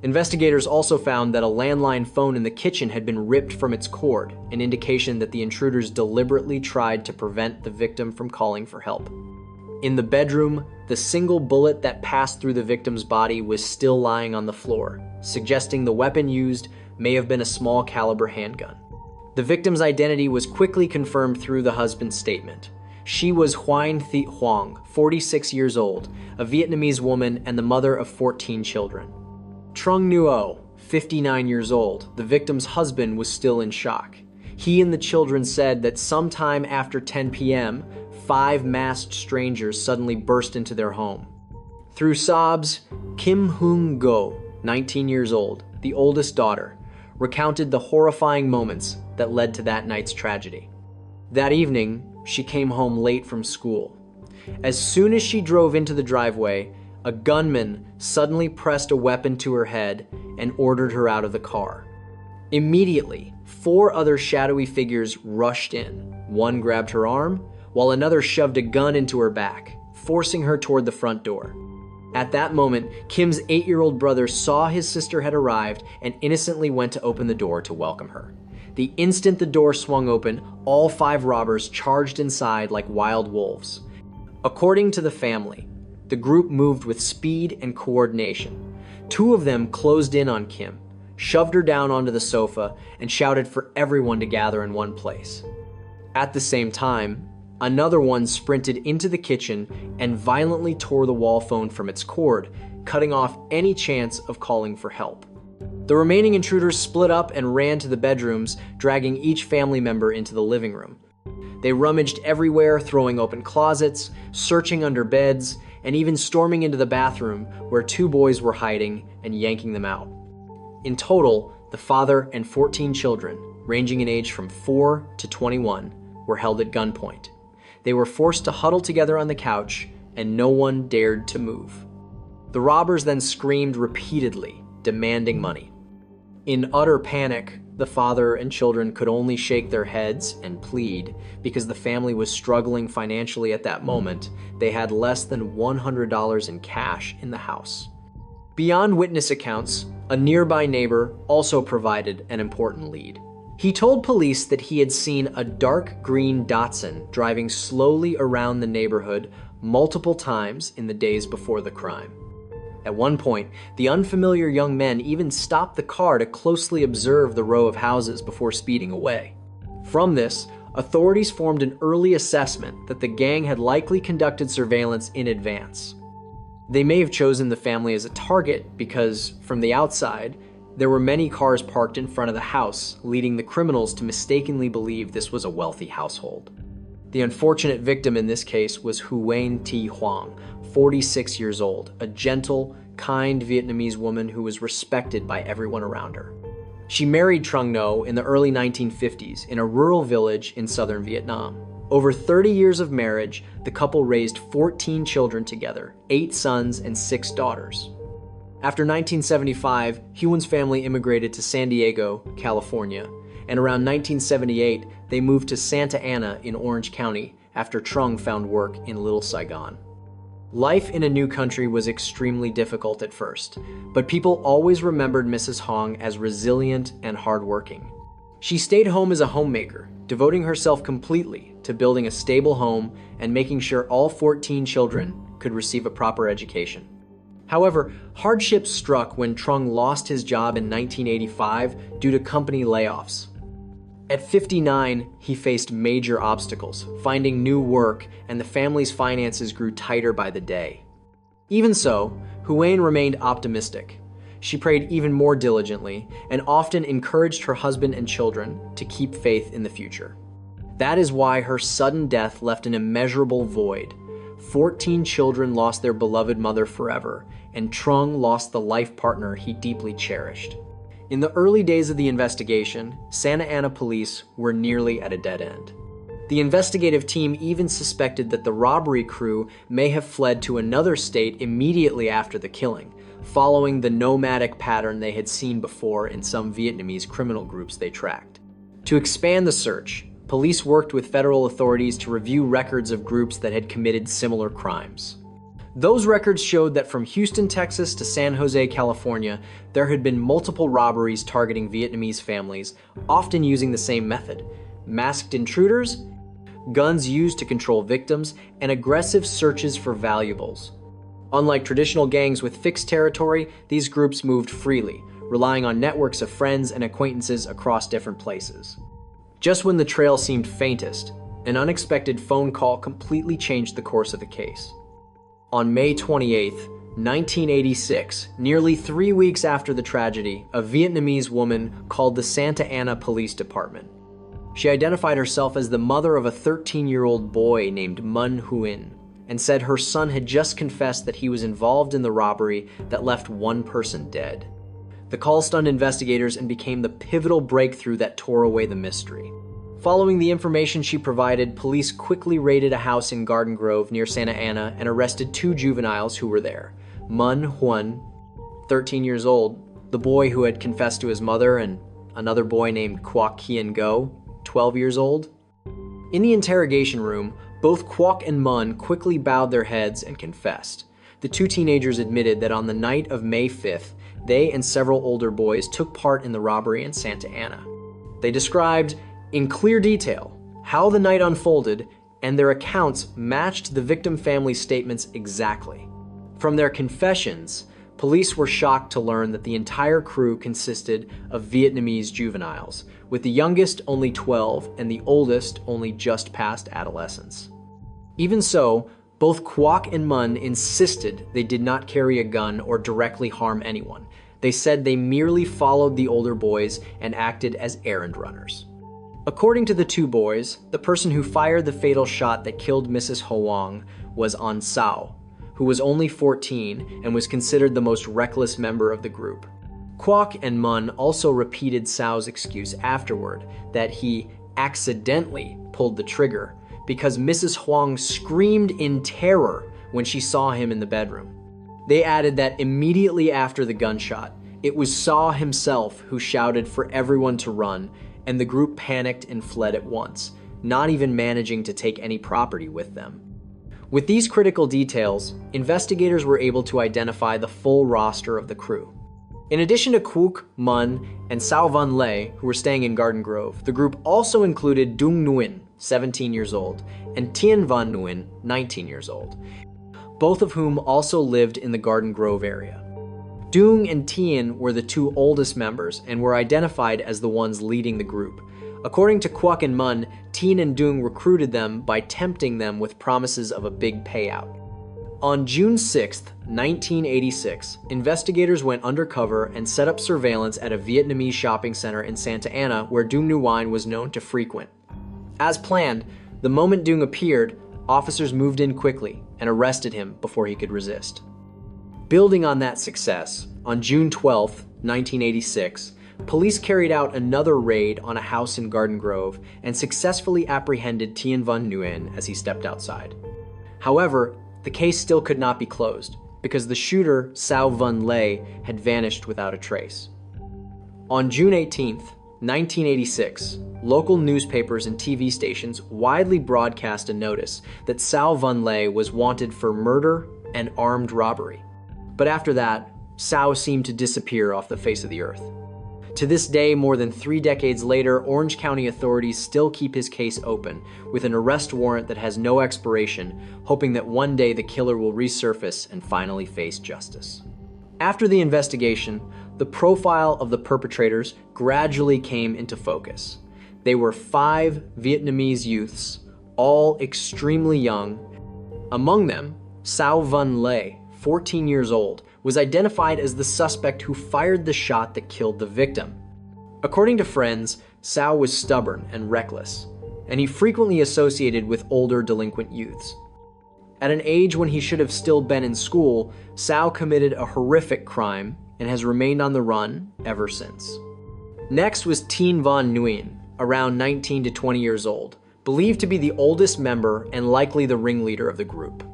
Investigators also found that a landline phone in the kitchen had been ripped from its cord, an indication that the intruders deliberately tried to prevent the victim from calling for help. In the bedroom, the single bullet that passed through the victim's body was still lying on the floor, suggesting the weapon used may have been a small caliber handgun. The victim's identity was quickly confirmed through the husband's statement. She was Nguyen Thi Huong, 46 years old, a Vietnamese woman and the mother of 14 children. Trung Nguyen, 59 years old, the victim's husband, was still in shock. He and the children said that sometime after 10 p.m., 5 masked strangers suddenly burst into their home. Through sobs, Kim Hung Go, 19 years old, the oldest daughter, recounted the horrifying moments that led to that night's tragedy. That evening, she came home late from school. As soon as she drove into the driveway, a gunman suddenly pressed a weapon to her head and ordered her out of the car. Immediately, 4 other shadowy figures rushed in. One grabbed her arm, while another shoved a gun into her back, forcing her toward the front door. At that moment, Kim's 8-year-old brother saw his sister had arrived and innocently went to open the door to welcome her. The instant the door swung open, all 5 robbers charged inside like wild wolves. According to the family, the group moved with speed and coordination. Two of them closed in on Kim, shoved her down onto the sofa, and shouted for everyone to gather in one place. At the same time, another one sprinted into the kitchen and violently tore the wall phone from its cord, cutting off any chance of calling for help. The remaining intruders split up and ran to the bedrooms, dragging each family member into the living room. They rummaged everywhere, throwing open closets, searching under beds, and even storming into the bathroom where two boys were hiding and yanking them out. In total, the father and 14 children, ranging in age from 4 to 21, were held at gunpoint. They were forced to huddle together on the couch, and no one dared to move. The robbers then screamed repeatedly, demanding money. In utter panic, the father and children could only shake their heads and plead because the family was struggling financially at that moment. They had less than $100 in cash in the house. Beyond witness accounts, a nearby neighbor also provided an important lead. He told police that he had seen a dark green Datsun driving slowly around the neighborhood multiple times in the days before the crime. At one point, the unfamiliar young men even stopped the car to closely observe the row of houses before speeding away. From this, authorities formed an early assessment that the gang had likely conducted surveillance in advance. They may have chosen the family as a target because, from the outside, there were many cars parked in front of the house, leading the criminals to mistakenly believe this was a wealthy household. The unfortunate victim in this case was Nguyen Thi Hoang, 46 years old, a gentle, kind Vietnamese woman who was respected by everyone around her. She married Trung Ngo in the early 1950s in a rural village in southern Vietnam. Over 30 years of marriage, the couple raised 14 children together, 8 sons and 6 daughters. After 1975, Nguyen's family immigrated to San Diego, California, and around 1978, they moved to Santa Ana in Orange County after Trung found work in Little Saigon. Life in a new country was extremely difficult at first, but people always remembered Mrs. Hoang as resilient and hardworking. She stayed home as a homemaker, devoting herself completely to building a stable home and making sure all 14 children could receive a proper education. However, hardships struck when Trung lost his job in 1985 due to company layoffs. At 59, he faced major obstacles, finding new work, and the family's finances grew tighter by the day. Even so, Nguyen remained optimistic. She prayed even more diligently and often encouraged her husband and children to keep faith in the future. That is why her sudden death left an immeasurable void. 14 children lost their beloved mother forever, and Trung lost the life partner he deeply cherished. In the early days of the investigation, Santa Ana police were nearly at a dead end. The investigative team even suspected that the robbery crew may have fled to another state immediately after the killing, following the nomadic pattern they had seen before in some Vietnamese criminal groups they tracked. To expand the search, police worked with federal authorities to review records of groups that had committed similar crimes. Those records showed that from Houston, Texas to San Jose, California, there had been multiple robberies targeting Vietnamese families, often using the same method: masked intruders, guns used to control victims, and aggressive searches for valuables. Unlike traditional gangs with fixed territory, these groups moved freely, relying on networks of friends and acquaintances across different places. Just when the trail seemed faintest, an unexpected phone call completely changed the course of the case. On May 28, 1986, nearly 3 weeks after the tragedy, a Vietnamese woman called the Santa Ana Police Department. She identified herself as the mother of a 13-year-old boy named Nguyen Nguyen and said her son had just confessed that he was involved in the robbery that left one person dead. The call stunned investigators and became the pivotal breakthrough that tore away the mystery. Following the information she provided, police quickly raided a house in Garden Grove near Santa Ana and arrested 2 juveniles who were there. Nguyen Nguyen, 13 years old, the boy who had confessed to his mother, and another boy named Quoc Kien Go, 12 years old. In the interrogation room, both Quoc and Nguyen quickly bowed their heads and confessed. The 2 teenagers admitted that on the night of May 5th, they and several older boys took part in the robbery in Santa Ana. They described in clear detail how the night unfolded, and their accounts matched the victim family's statements exactly. From their confessions, police were shocked to learn that the entire crew consisted of Vietnamese juveniles, with the youngest only 12 and the oldest only just past adolescence. Even so, both Quoc and Mun insisted they did not carry a gun or directly harm anyone. They said they merely followed the older boys and acted as errand runners. According to the two boys, the person who fired the fatal shot that killed Mrs. Hoang was An Sao, who was only 14 and was considered the most reckless member of the group. Quoc and Mun also repeated Sao's excuse afterward that he accidentally pulled the trigger because Mrs. Hoang screamed in terror when she saw him in the bedroom. They added that immediately after the gunshot, it was Sao himself who shouted for everyone to run, and the group panicked and fled at once, not even managing to take any property with them. With these critical details, investigators were able to identify the full roster of the crew. In addition to Quoc, Mun, and Sao Van Lay, who were staying in Garden Grove, the group also included Dung Nguyen, 17 years old, and Tien Van Nguyen, 19 years old, both of whom also lived in the Garden Grove area. Dung and Tien were the two oldest members and were identified as the ones leading the group. According to Quoc and Mun, Tien and Dung recruited them by tempting them with promises of a big payout. On June 6, 1986, investigators went undercover and set up surveillance at a Vietnamese shopping center in Santa Ana where Dung Nguyen was known to frequent. As planned, the moment Dung appeared, officers moved in quickly and arrested him before he could resist. Building on that success, on June 12, 1986, police carried out another raid on a house in Garden Grove and successfully apprehended Tien Van Nguyen as he stepped outside. However, the case still could not be closed because the shooter, Sao Van Lay, had vanished without a trace. On June 18, 1986, local newspapers and TV stations widely broadcast a notice that Sao Van Lay was wanted for murder and armed robbery. But after that, Sao seemed to disappear off the face of the earth. To this day, more than 3 decades later, Orange County authorities still keep his case open, with an arrest warrant that has no expiration, hoping that one day the killer will resurface and finally face justice. After the investigation, the profile of the perpetrators gradually came into focus. They were 5 Vietnamese youths, all extremely young. Among them, Sao Van Lay, 14 years old, was identified as the suspect who fired the shot that killed the victim. According to friends, Sao was stubborn and reckless, and he frequently associated with older delinquent youths. At an age when he should have still been in school, Sao committed a horrific crime and has remained on the run ever since. Next was Tien Van Nguyen, around 19 to 20 years old, believed to be the oldest member and likely the ringleader of the group.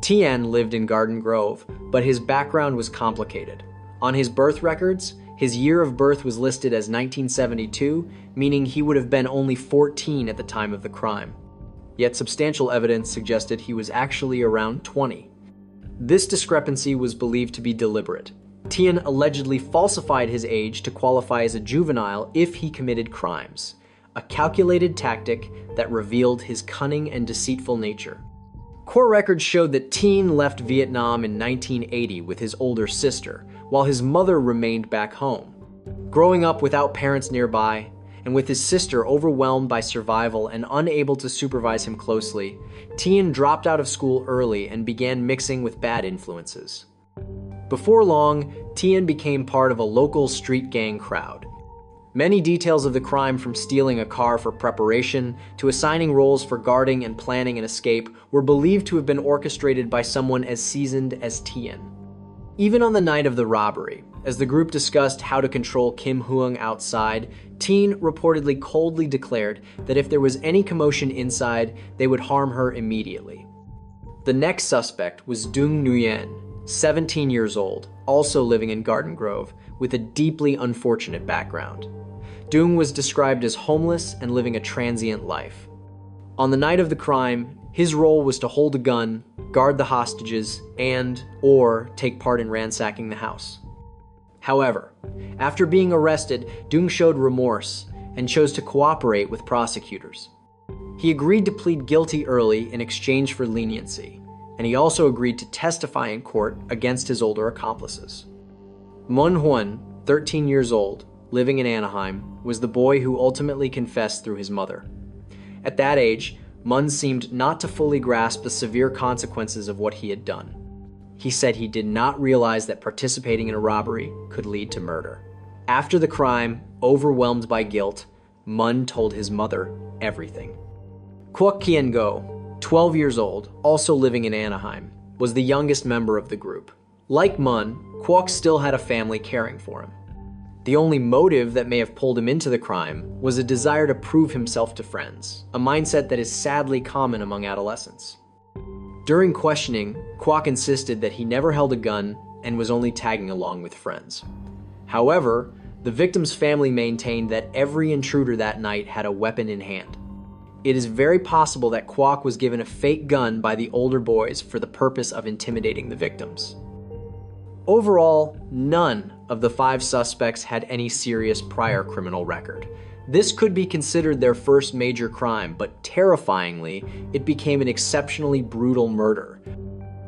Tien lived in Garden Grove, but his background was complicated. On his birth records, his year of birth was listed as 1972, meaning he would have been only 14 at the time of the crime. Yet substantial evidence suggested he was actually around 20. This discrepancy was believed to be deliberate. Tien allegedly falsified his age to qualify as a juvenile if he committed crimes, a calculated tactic that revealed his cunning and deceitful nature. Court records showed that Tien left Vietnam in 1980 with his older sister, while his mother remained back home. Growing up without parents nearby, and with his sister overwhelmed by survival and unable to supervise him closely, Tien dropped out of school early and began mixing with bad influences. Before long, Tien became part of a local street gang crowd. Many details of the crime, from stealing a car for preparation to assigning roles for guarding and planning an escape, were believed to have been orchestrated by someone as seasoned as Tien. Even on the night of the robbery, as the group discussed how to control Kim Huang outside, Tien reportedly coldly declared that if there was any commotion inside, they would harm her immediately. The next suspect was Dung Nguyen, 17 years old, also living in Garden Grove, with a deeply unfortunate background. Dung was described as homeless and living a transient life. On the night of the crime, his role was to hold a gun, guard the hostages, or take part in ransacking the house. However, after being arrested, Dung showed remorse and chose to cooperate with prosecutors. He agreed to plead guilty early in exchange for leniency, and he also agreed to testify in court against his older accomplices. Nguyen, 13 years old, living in Anaheim, was the boy who ultimately confessed through his mother. At that age, Mun seemed not to fully grasp the severe consequences of what he had done. He said he did not realize that participating in a robbery could lead to murder. After the crime, overwhelmed by guilt, Mun told his mother everything. Quoc Kien Go, 12 years old, also living in Anaheim, was the youngest member of the group. Like Mun, Quoc still had a family caring for him. The only motive that may have pulled him into the crime was a desire to prove himself to friends, a mindset that is sadly common among adolescents. During questioning, Quoc insisted that he never held a gun and was only tagging along with friends. However, the victim's family maintained that every intruder that night had a weapon in hand. It is very possible that Quoc was given a fake gun by the older boys for the purpose of intimidating the victims. Overall, none of the 5 suspects had any serious prior criminal record. This could be considered their first major crime, but terrifyingly, it became an exceptionally brutal murder.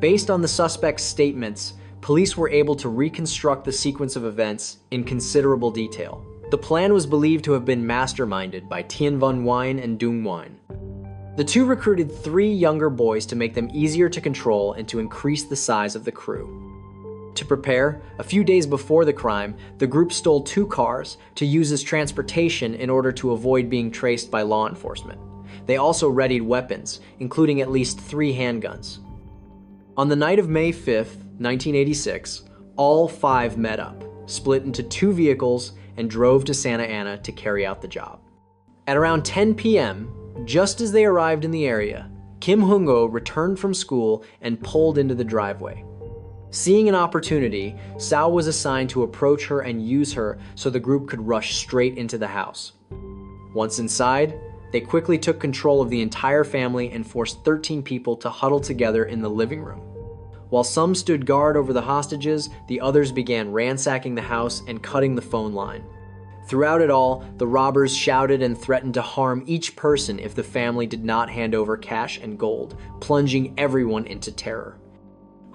Based on the suspects' statements, police were able to reconstruct the sequence of events in considerable detail. The plan was believed to have been masterminded by Tien Van Nguyen and Dung Nguyen. The two recruited 3 younger boys to make them easier to control and to increase the size of the crew. To prepare, a few days before the crime, the group stole 2 cars to use as transportation in order to avoid being traced by law enforcement. They also readied weapons, including at least 3 handguns. On the night of May 5th, 1986, all 5 met up, split into 2 vehicles, and drove to Santa Ana to carry out the job. At around 10 p.m., just as they arrived in the area, Kim Hung-go returned from school and pulled into the driveway. Seeing an opportunity, Sao was assigned to approach her and use her so the group could rush straight into the house. Once inside, they quickly took control of the entire family and forced 13 people to huddle together in the living room. While some stood guard over the hostages, the others began ransacking the house and cutting the phone line. Throughout it all, the robbers shouted and threatened to harm each person if the family did not hand over cash and gold, plunging everyone into terror.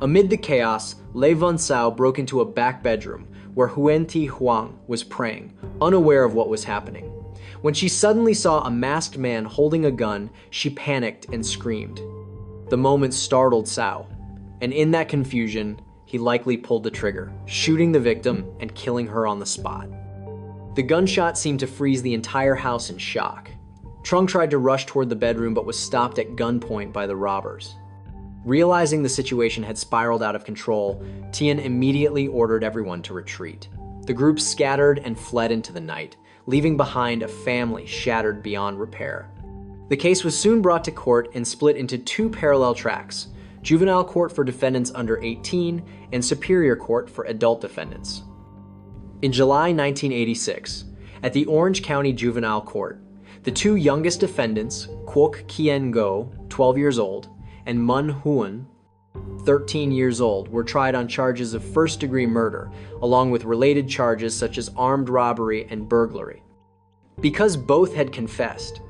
Amid the chaos, Lê Văn Sao broke into a back bedroom where Nguyen Thi Huang was praying, unaware of what was happening. When she suddenly saw a masked man holding a gun, she panicked and screamed. The moment startled Sao, and in that confusion, he likely pulled the trigger, shooting the victim and killing her on the spot. The gunshot seemed to freeze the entire house in shock. Trung tried to rush toward the bedroom but was stopped at gunpoint by the robbers. Realizing the situation had spiraled out of control, Tien immediately ordered everyone to retreat. The group scattered and fled into the night, leaving behind a family shattered beyond repair. The case was soon brought to court and split into 2 parallel tracks: juvenile court for defendants under 18 and superior court for adult defendants. In July 1986, at the Orange County Juvenile Court, the 2 youngest defendants, Quoc Kien Go, 12 years old, and Mun Nguyen, 13 years old, were tried on charges of first-degree murder, along with related charges such as armed robbery and burglary. Because both had confessed,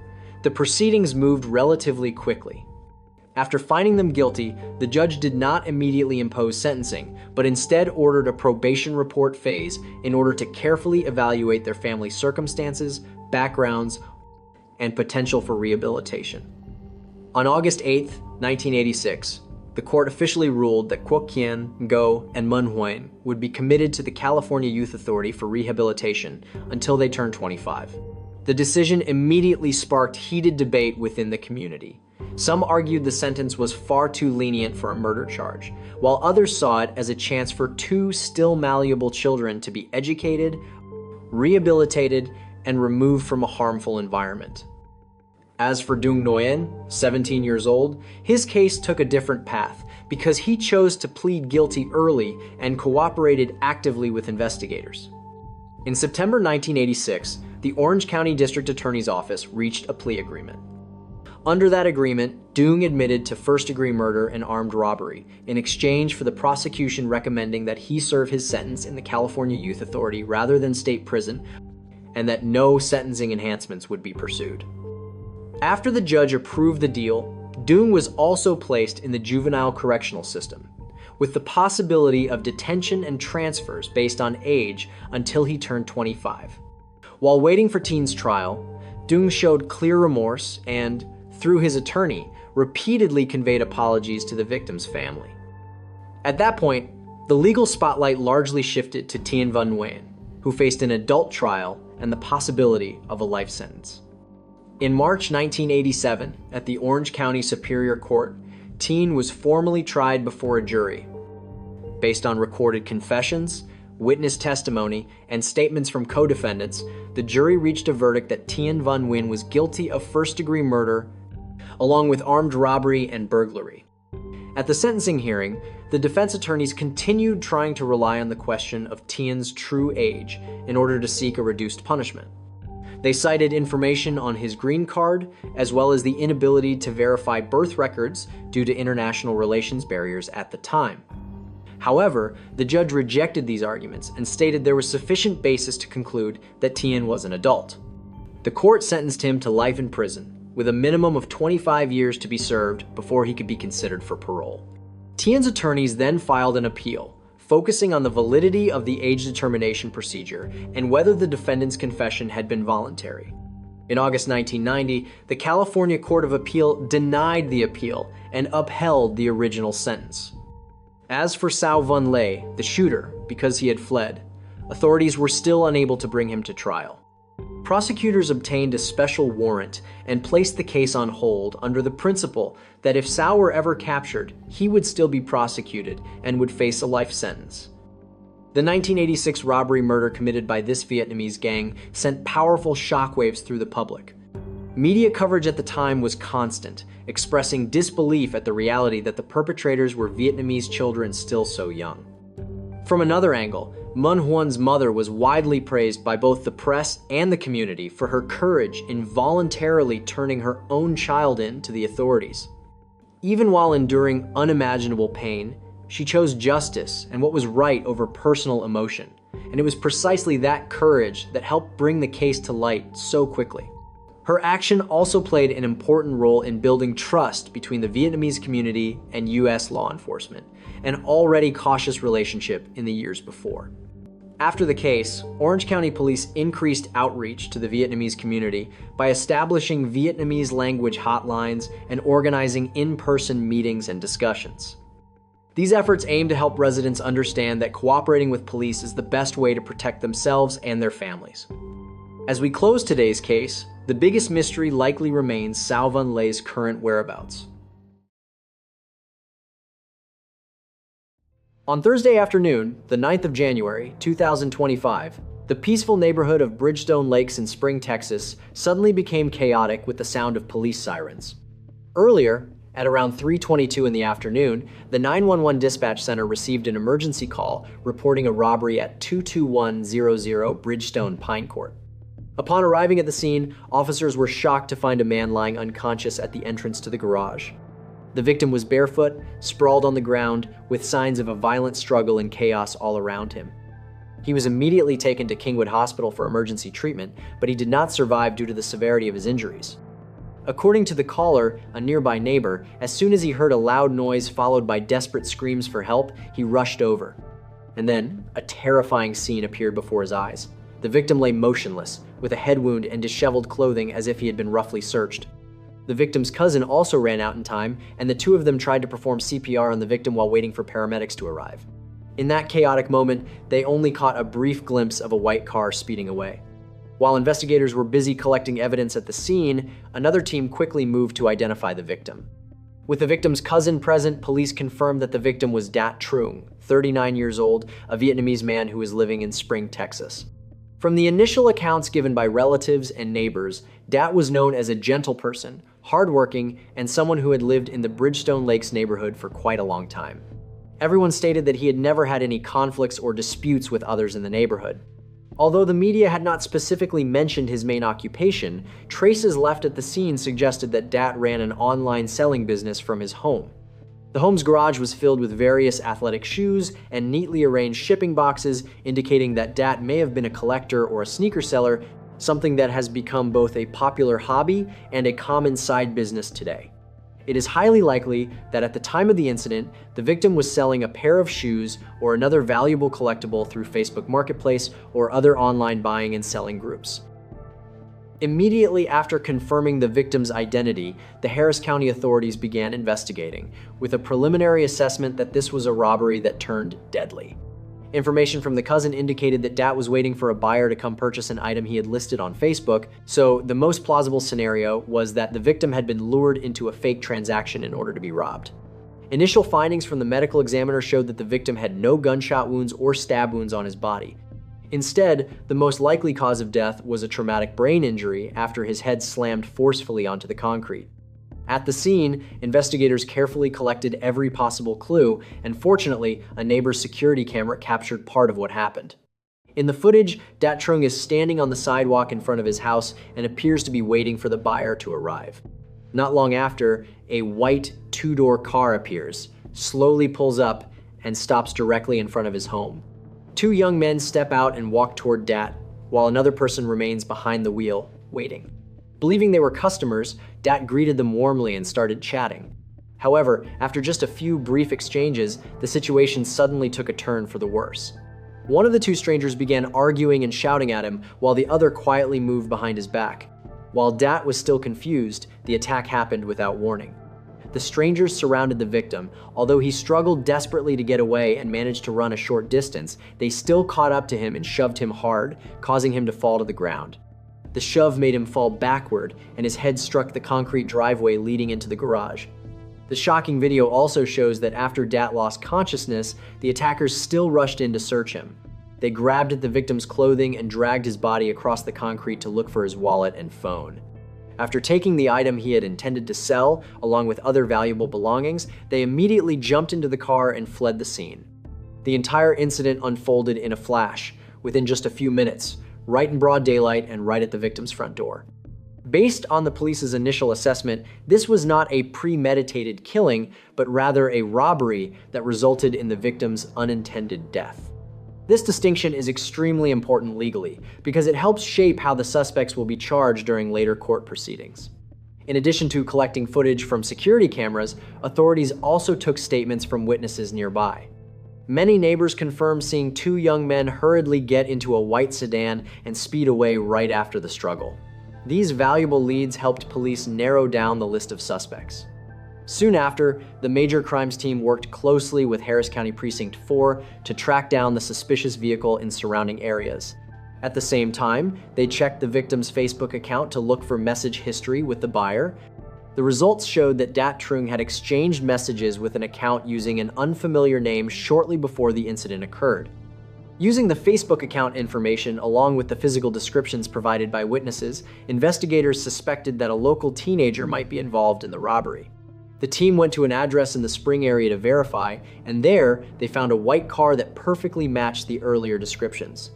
the proceedings moved relatively quickly. After finding them guilty, the judge did not immediately impose sentencing, but instead ordered a probation report phase in order to carefully evaluate their family circumstances, backgrounds, and potential for rehabilitation. On August 8, 1986, the court officially ruled that Quoc Kien Go and Mun Nguyen would be committed to the California Youth Authority for rehabilitation until they turned 25. The decision immediately sparked heated debate within the community. Some argued the sentence was far too lenient for a murder charge, while others saw it as a chance for 2 still malleable children to be educated, rehabilitated, and removed from a harmful environment. As for Dung Nguyen, 17 years old, his case took a different path because he chose to plead guilty early and cooperated actively with investigators. In September 1986, the Orange County District Attorney's Office reached a plea agreement. Under that agreement, Dung admitted to first-degree murder and armed robbery in exchange for the prosecution recommending that he serve his sentence in the California Youth Authority rather than state prison, and that no sentencing enhancements would be pursued. After the judge approved the deal, Dung was also placed in the juvenile correctional system, with the possibility of detention and transfers based on age until he turned 25. While waiting for Thien's trial, Dung showed clear remorse and, through his attorney, repeatedly conveyed apologies to the victim's family. At that point, the legal spotlight largely shifted to Thien Van Nguyen, who faced an adult trial and the possibility of a life sentence. In March 1987, at the Orange County Superior Court, Thien was formally tried before a jury. Based on recorded confessions, witness testimony, and statements from co-defendants, the jury reached a verdict that Thien Van Nguyen was guilty of first-degree murder, along with armed robbery and burglary. At the sentencing hearing, the defense attorneys continued trying to rely on the question of Thien's true age in order to seek a reduced punishment. They cited information on his green card, as well as the inability to verify birth records due to international relations barriers at the time. However, the judge rejected these arguments and stated there was sufficient basis to conclude that Thien was an adult. The court sentenced him to life in prison, with a minimum of 25 years to be served before he could be considered for parole. Thien's attorneys then filed an appeal, focusing on the validity of the age determination procedure and whether the defendant's confession had been voluntary. In August 1990, the California Court of Appeal denied the appeal and upheld the original sentence. As for Sao Van Lay, the shooter, because he had fled, authorities were still unable to bring him to trial. Prosecutors obtained a special warrant and placed the case on hold under the principle that if Sao were ever captured, he would still be prosecuted and would face a life sentence. The 1986 robbery murder committed by this Vietnamese gang sent powerful shockwaves through the public. Media coverage at the time was constant, expressing disbelief at the reality that the perpetrators were Vietnamese children still so young. From another angle, Mun Huon's mother was widely praised by both the press and the community for her courage in voluntarily turning her own child in to the authorities. Even while enduring unimaginable pain, she chose justice and what was right over personal emotion, and it was precisely that courage that helped bring the case to light so quickly. Her action also played an important role in building trust between the Vietnamese community and U.S. law enforcement, an already cautious relationship in the years before. After the case, Orange County Police increased outreach to the Vietnamese community by establishing Vietnamese language hotlines and organizing in-person meetings and discussions. These efforts aim to help residents understand that cooperating with police is the best way to protect themselves and their families. As we close today's case, the biggest mystery likely remains Sao Van Lay's current whereabouts. On Thursday afternoon, the 9th of January, 2025, the peaceful neighborhood of Bridgestone Lakes in Spring, Texas, suddenly became chaotic with the sound of police sirens. Earlier, at around 3:22 in the afternoon, the 911 dispatch center received an emergency call reporting a robbery at 22100 Bridgestone Pine Court. Upon arriving at the scene, officers were shocked to find a man lying unconscious at the entrance to the garage. The victim was barefoot, sprawled on the ground, with signs of a violent struggle and chaos all around him. He was immediately taken to Kingwood Hospital for emergency treatment, but he did not survive due to the severity of his injuries. According to the caller, a nearby neighbor, as soon as he heard a loud noise followed by desperate screams for help, he rushed over. And then, a terrifying scene appeared before his eyes. The victim lay motionless, with a head wound and disheveled clothing as if he had been roughly searched. The victim's cousin also ran out in time, and the two of them tried to perform CPR on the victim while waiting for paramedics to arrive. In that chaotic moment, they only caught a brief glimpse of a white car speeding away. While investigators were busy collecting evidence at the scene, another team quickly moved to identify the victim. With the victim's cousin present, police confirmed that the victim was Dat Trung, 39 years old, a Vietnamese man who was living in Spring, Texas. From the initial accounts given by relatives and neighbors, Dat was known as a gentle person, hardworking, and someone who had lived in the Bridgestone Lakes neighborhood for quite a long time. Everyone stated that he had never had any conflicts or disputes with others in the neighborhood. Although the media had not specifically mentioned his main occupation, traces left at the scene suggested that Dat ran an online selling business from his home. The home's garage was filled with various athletic shoes and neatly arranged shipping boxes, indicating that Dat may have been a collector or a sneaker seller, something that has become both a popular hobby and a common side business today. it is highly likely that at the time of the incident, the victim was selling a pair of shoes or another valuable collectible through Facebook Marketplace or other online buying and selling groups. Immediately after confirming the victim's identity, the Harris County authorities began investigating, with a preliminary assessment that this was a robbery that turned deadly. Information from the cousin indicated that Dat was waiting for a buyer to come purchase an item he had listed on Facebook, so the most plausible scenario was that the victim had been lured into a fake transaction in order to be robbed. Initial findings from the medical examiner showed that the victim had no gunshot wounds or stab wounds on his body. Instead, the most likely cause of death was a traumatic brain injury after his head slammed forcefully onto the concrete. At the scene, investigators carefully collected every possible clue, and fortunately, a neighbor's security camera captured part of what happened. In the footage, Dat Trung is standing on the sidewalk in front of his house and appears to be waiting for the buyer to arrive. Not long after, a white two-door car appears, slowly pulls up, and stops directly in front of his home. Two young men step out and walk toward Dat, while another person remains behind the wheel, waiting. Believing they were customers, Dat greeted them warmly and started chatting. However, after just a few brief exchanges, the situation suddenly took a turn for the worse. One of the two strangers began arguing and shouting at him, while the other quietly moved behind his back. While Dat was still confused, the attack happened without warning. The strangers surrounded the victim. Although he struggled desperately to get away and managed to run a short distance, they still caught up to him and shoved him hard, causing him to fall to the ground. The shove made him fall backward, and his head struck the concrete driveway leading into the garage. The shocking video also shows that after Dat lost consciousness, the attackers still rushed in to search him. They grabbed at the victim's clothing and dragged his body across the concrete to look for his wallet and phone. After taking the item he had intended to sell, along with other valuable belongings, they immediately jumped into the car and fled the scene. The entire incident unfolded in a flash, within just a few minutes, right in broad daylight and right at the victim's front door. Based on the police's initial assessment, this was not a premeditated killing, but rather a robbery that resulted in the victim's unintended death. This distinction is extremely important legally, because it helps shape how the suspects will be charged during later court proceedings. In addition to collecting footage from security cameras, authorities also took statements from witnesses nearby. Many neighbors confirmed seeing two young men hurriedly get into a white sedan and speed away right after the struggle. These valuable leads helped police narrow down the list of suspects. Soon after, the major crimes team worked closely with Harris County Precinct 4 to track down the suspicious vehicle in surrounding areas. At the same time, they checked the victim's Facebook account to look for message history with the buyer. The results showed that Dat Trung had exchanged messages with an account using an unfamiliar name shortly before the incident occurred. Using the Facebook account information along with the physical descriptions provided by witnesses, investigators suspected that a local teenager might be involved in the robbery. The team went to an address in the Spring area to verify, and there they found a white car that perfectly matched the earlier descriptions.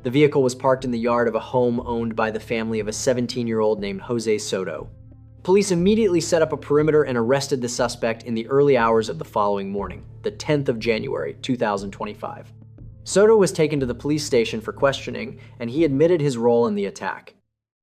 The vehicle was parked in the yard of a home owned by the family of a 17-year-old named Jose Soto. Police immediately set up a perimeter and arrested the suspect in the early hours of the following morning, the 10th of January, 2025. Soto was taken to the police station for questioning, and he admitted his role in the attack.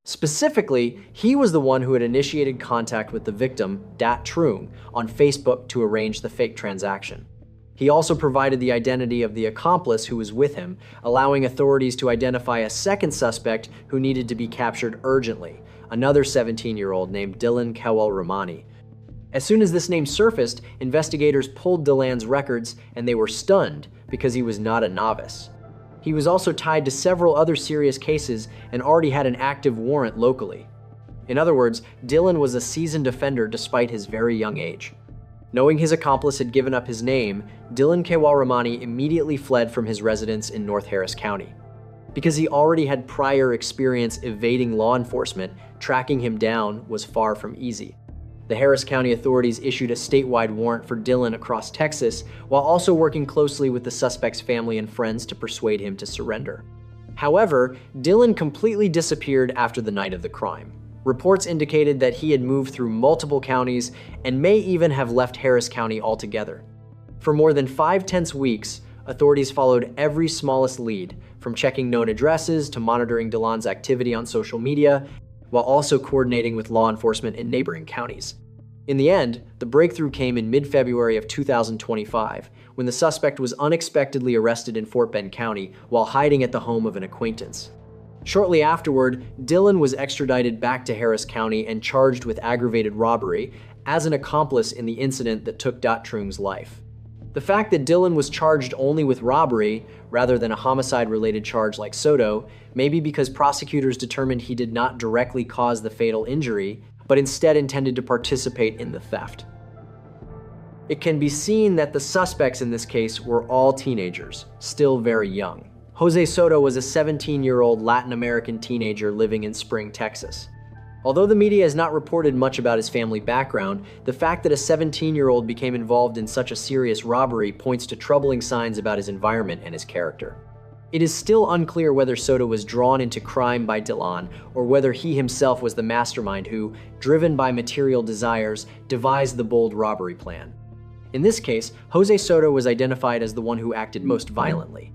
Specifically, he was the one who had initiated contact with the victim, Dat Trung, on Facebook to arrange the fake transaction. He also provided the identity of the accomplice who was with him, allowing authorities to identify a second suspect who needed to be captured urgently, another 17-year-old named Dylan Kewal-Ramani. As soon as this name surfaced, investigators pulled Dylan's records, and they were stunned because he was not a novice. He was also tied to several other serious cases and already had an active warrant locally. In other words, Dylan was a seasoned offender despite his very young age. Knowing his accomplice had given up his name, Dylan Kewal-Ramani immediately fled from his residence in North Harris County. Because he already had prior experience evading law enforcement, tracking him down was far from easy. The Harris County authorities issued a statewide warrant for Dylan across Texas, while also working closely with the suspect's family and friends to persuade him to surrender. However, Dylan completely disappeared after the night of the crime. Reports indicated that he had moved through multiple counties and may even have left Harris County altogether. For more than 5 tense weeks, authorities followed every smallest lead, from checking known addresses to monitoring Dylan's activity on social media, while also coordinating with law enforcement in neighboring counties. In the end, the breakthrough came in mid-February of 2025, when the suspect was unexpectedly arrested in Fort Bend County while hiding at the home of an acquaintance. Shortly afterward, Dylan was extradited back to Harris County and charged with aggravated robbery as an accomplice in the incident that took Trung's life. The fact that Dylan was charged only with robbery, rather than a homicide-related charge like Soto, may be because prosecutors determined he did not directly cause the fatal injury, but instead intended to participate in the theft. It can be seen that the suspects in this case were all teenagers, still very young. Jose Soto was a 17-year-old Latin American teenager living in Spring, Texas. Although the media has not reported much about his family background, the fact that a 17-year-old became involved in such a serious robbery points to troubling signs about his environment and his character. It is still unclear whether Soto was drawn into crime by Dylan or whether he himself was the mastermind who, driven by material desires, devised the bold robbery plan. In this case, Jose Soto was identified as the one who acted most violently.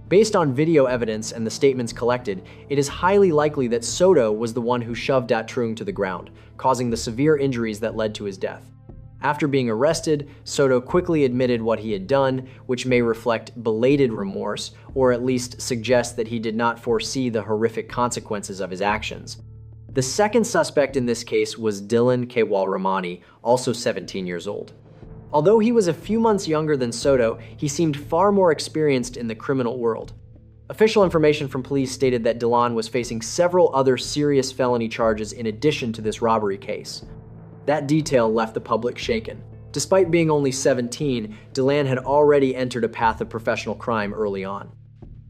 Based on video evidence and the statements collected, it is highly likely that Soto was the one who shoved Trung to the ground, causing the severe injuries that led to his death. After being arrested, Soto quickly admitted what he had done, which may reflect belated remorse, or at least suggest that he did not foresee the horrific consequences of his actions. The second suspect in this case was Dylan Kewal-Ramani, also 17 years old. Although he was a few months younger than Soto, he seemed far more experienced in the criminal world. Official information from police stated that Dylan was facing several other serious felony charges in addition to this robbery case. That detail left the public shaken. Despite being only 17, Dylan had already entered a path of professional crime early on.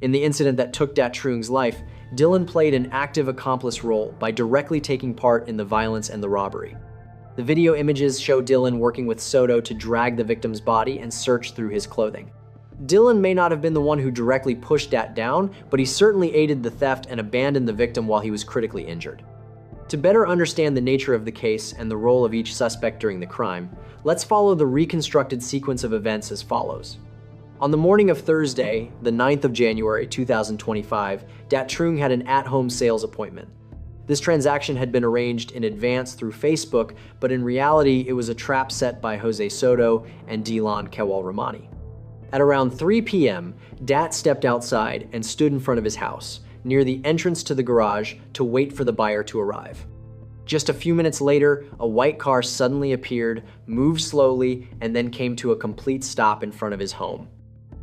In the incident that took Trung's life, Dylan played an active accomplice role by directly taking part in the violence and the robbery. The video images show Dylan working with Soto to drag the victim's body and search through his clothing. Dylan may not have been the one who directly pushed Dat down, but he certainly aided the theft and abandoned the victim while he was critically injured. To better understand the nature of the case and the role of each suspect during the crime, let's follow the reconstructed sequence of events as follows. On the morning of Thursday, the 9th of January 2025, Trung had an at-home sales appointment. This transaction had been arranged in advance through Facebook, but in reality, it was a trap set by Jose Soto and Dylan Kewal-Ramani. At around 3 p.m., Dat stepped outside and stood in front of his house, near the entrance to the garage, to wait for the buyer to arrive. Just a few minutes later, a white car suddenly appeared, moved slowly, and then came to a complete stop in front of his home.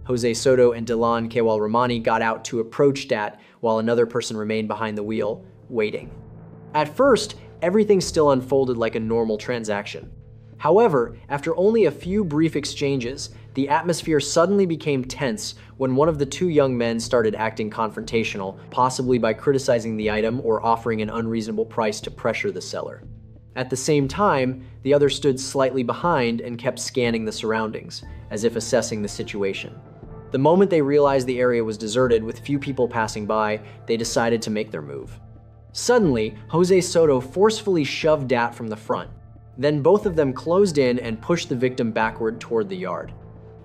Jose Soto and Dylan Kewal-Ramani got out to approach Dat, while another person remained behind the wheel, waiting. At first, everything still unfolded like a normal transaction. However, after only a few brief exchanges, the atmosphere suddenly became tense when one of the two young men started acting confrontational, possibly by criticizing the item or offering an unreasonable price to pressure the seller. At the same time, the other stood slightly behind and kept scanning the surroundings, as if assessing the situation. The moment they realized the area was deserted with few people passing by, they decided to make their move. Suddenly, Jose Soto forcefully shoved Dat from the front. Then both of them closed in and pushed the victim backward toward the yard.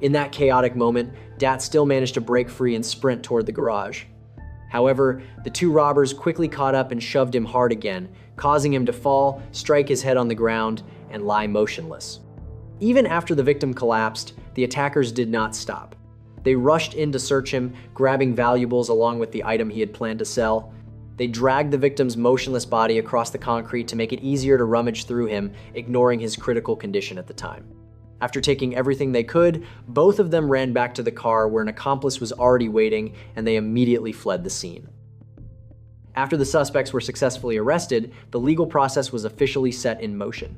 In that chaotic moment, Dat still managed to break free and sprint toward the garage. However, the two robbers quickly caught up and shoved him hard again, causing him to fall, strike his head on the ground, and lie motionless. Even after the victim collapsed, the attackers did not stop. They rushed in to search him, grabbing valuables along with the item he had planned to sell. They dragged the victim's motionless body across the concrete to make it easier to rummage through him, ignoring his critical condition at the time. After taking everything they could, both of them ran back to the car where an accomplice was already waiting, and they immediately fled the scene. After the suspects were successfully arrested, the legal process was officially set in motion.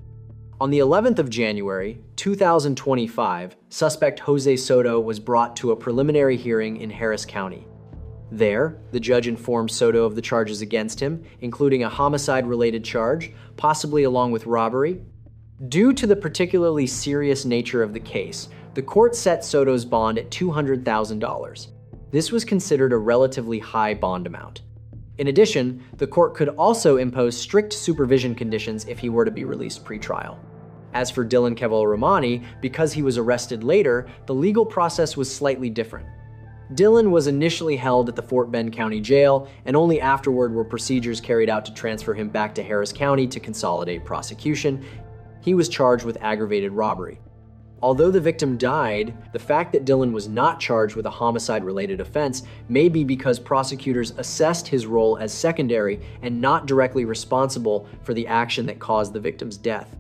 On the 11th of January, 2025, suspect Jose Soto was brought to a preliminary hearing in Harris County. There, the judge informed Soto of the charges against him, including a homicide-related charge, possibly along with robbery. Due to the particularly serious nature of the case, the court set Soto's bond at $200,000. This was considered a relatively high bond amount. In addition, the court could also impose strict supervision conditions if he were to be released pre-trial. As for Dylan Kewal-Ramani, because he was arrested later, the legal process was slightly different. Dylan was initially held at the Fort Bend County Jail, and only afterward were procedures carried out to transfer him back to Harris County to consolidate prosecution. He was charged with aggravated robbery. Although the victim died, the fact that Dylan was not charged with a homicide-related offense may be because prosecutors assessed his role as secondary and not directly responsible for the action that caused the victim's death.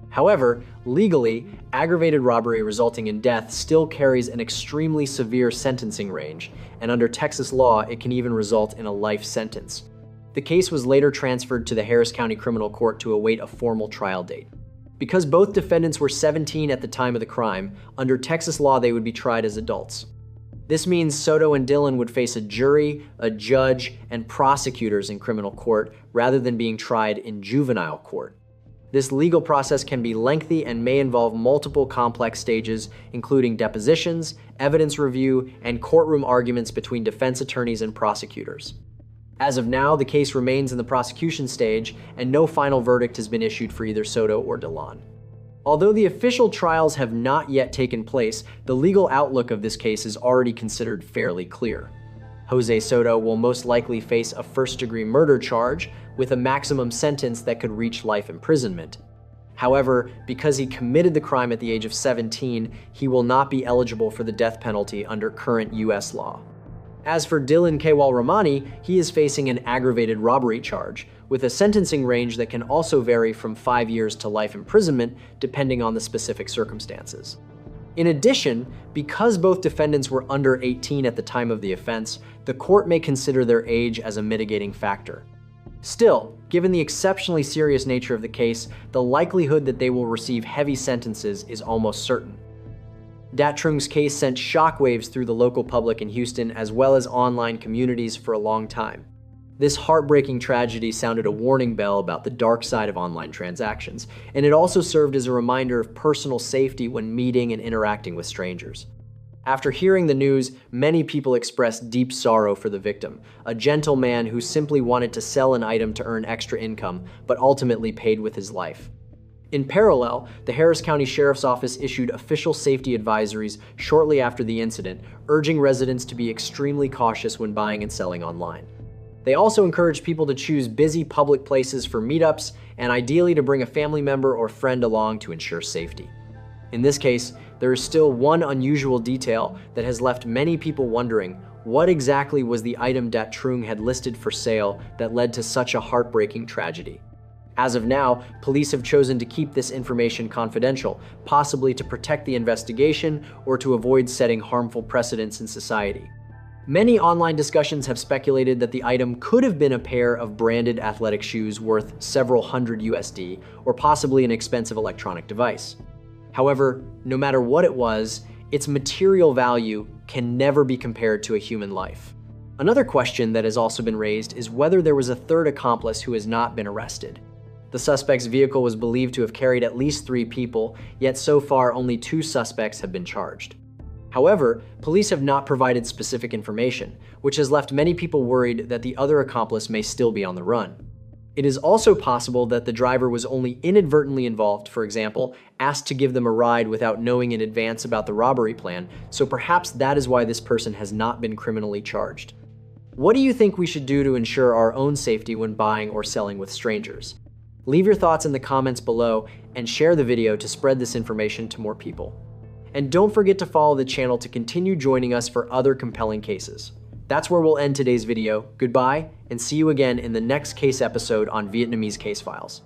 However, legally, aggravated robbery resulting in death still carries an extremely severe sentencing range, and under Texas law, it can even result in a life sentence. The case was later transferred to the Harris County Criminal Court to await a formal trial date. Because both defendants were 17 at the time of the crime, under Texas law they would be tried as adults. This means Soto and Dylan would face a jury, a judge, and prosecutors in criminal court rather than being tried in juvenile court. This legal process can be lengthy and may involve multiple complex stages, including depositions, evidence review, and courtroom arguments between defense attorneys and prosecutors. As of now, the case remains in the prosecution stage, and no final verdict has been issued for either Soto or Dylan. Although the official trials have not yet taken place, the legal outlook of this case is already considered fairly clear. Jose Soto will most likely face a first-degree murder charge with a maximum sentence that could reach life imprisonment. However, because he committed the crime at the age of 17, he will not be eligible for the death penalty under current U.S. law. As for Dylan Kewal-Ramani, he is facing an aggravated robbery charge, with a sentencing range that can also vary from 5 years to life imprisonment, depending on the specific circumstances. In addition, because both defendants were under 18 at the time of the offense, the court may consider their age as a mitigating factor. Still, given the exceptionally serious nature of the case, the likelihood that they will receive heavy sentences is almost certain. Dat Trung's case sent shockwaves through the local public in Houston as well as online communities for a long time. This heartbreaking tragedy sounded a warning bell about the dark side of online transactions, and it also served as a reminder of personal safety when meeting and interacting with strangers. After hearing the news, many people expressed deep sorrow for the victim, a gentle man who simply wanted to sell an item to earn extra income, but ultimately paid with his life. In parallel, the Harris County Sheriff's Office issued official safety advisories shortly after the incident, urging residents to be extremely cautious when buying and selling online. They also encouraged people to choose busy public places for meetups and ideally to bring a family member or friend along to ensure safety. In this case, there is still one unusual detail that has left many people wondering what exactly was the item Dat Trung had listed for sale that led to such a heartbreaking tragedy. As of now, police have chosen to keep this information confidential, possibly to protect the investigation or to avoid setting harmful precedents in society. Many online discussions have speculated that the item could have been a pair of branded athletic shoes worth several hundred USD, or possibly an expensive electronic device. However, no matter what it was, its material value can never be compared to a human life. Another question that has also been raised is whether there was a third accomplice who has not been arrested. The suspect's vehicle was believed to have carried at least 3 people, yet so far only 2 suspects have been charged. However, police have not provided specific information, which has left many people worried that the other accomplice may still be on the run. It is also possible that the driver was only inadvertently involved, for example, asked to give them a ride without knowing in advance about the robbery plan, so perhaps that is why this person has not been criminally charged. What do you think we should do to ensure our own safety when buying or selling with strangers? Leave your thoughts in the comments below and share the video to spread this information to more people. And don't forget to follow the channel to continue joining us for other compelling cases. That's where we'll end today's video. Goodbye, and see you again in the next case episode on Vietnamese Case Files.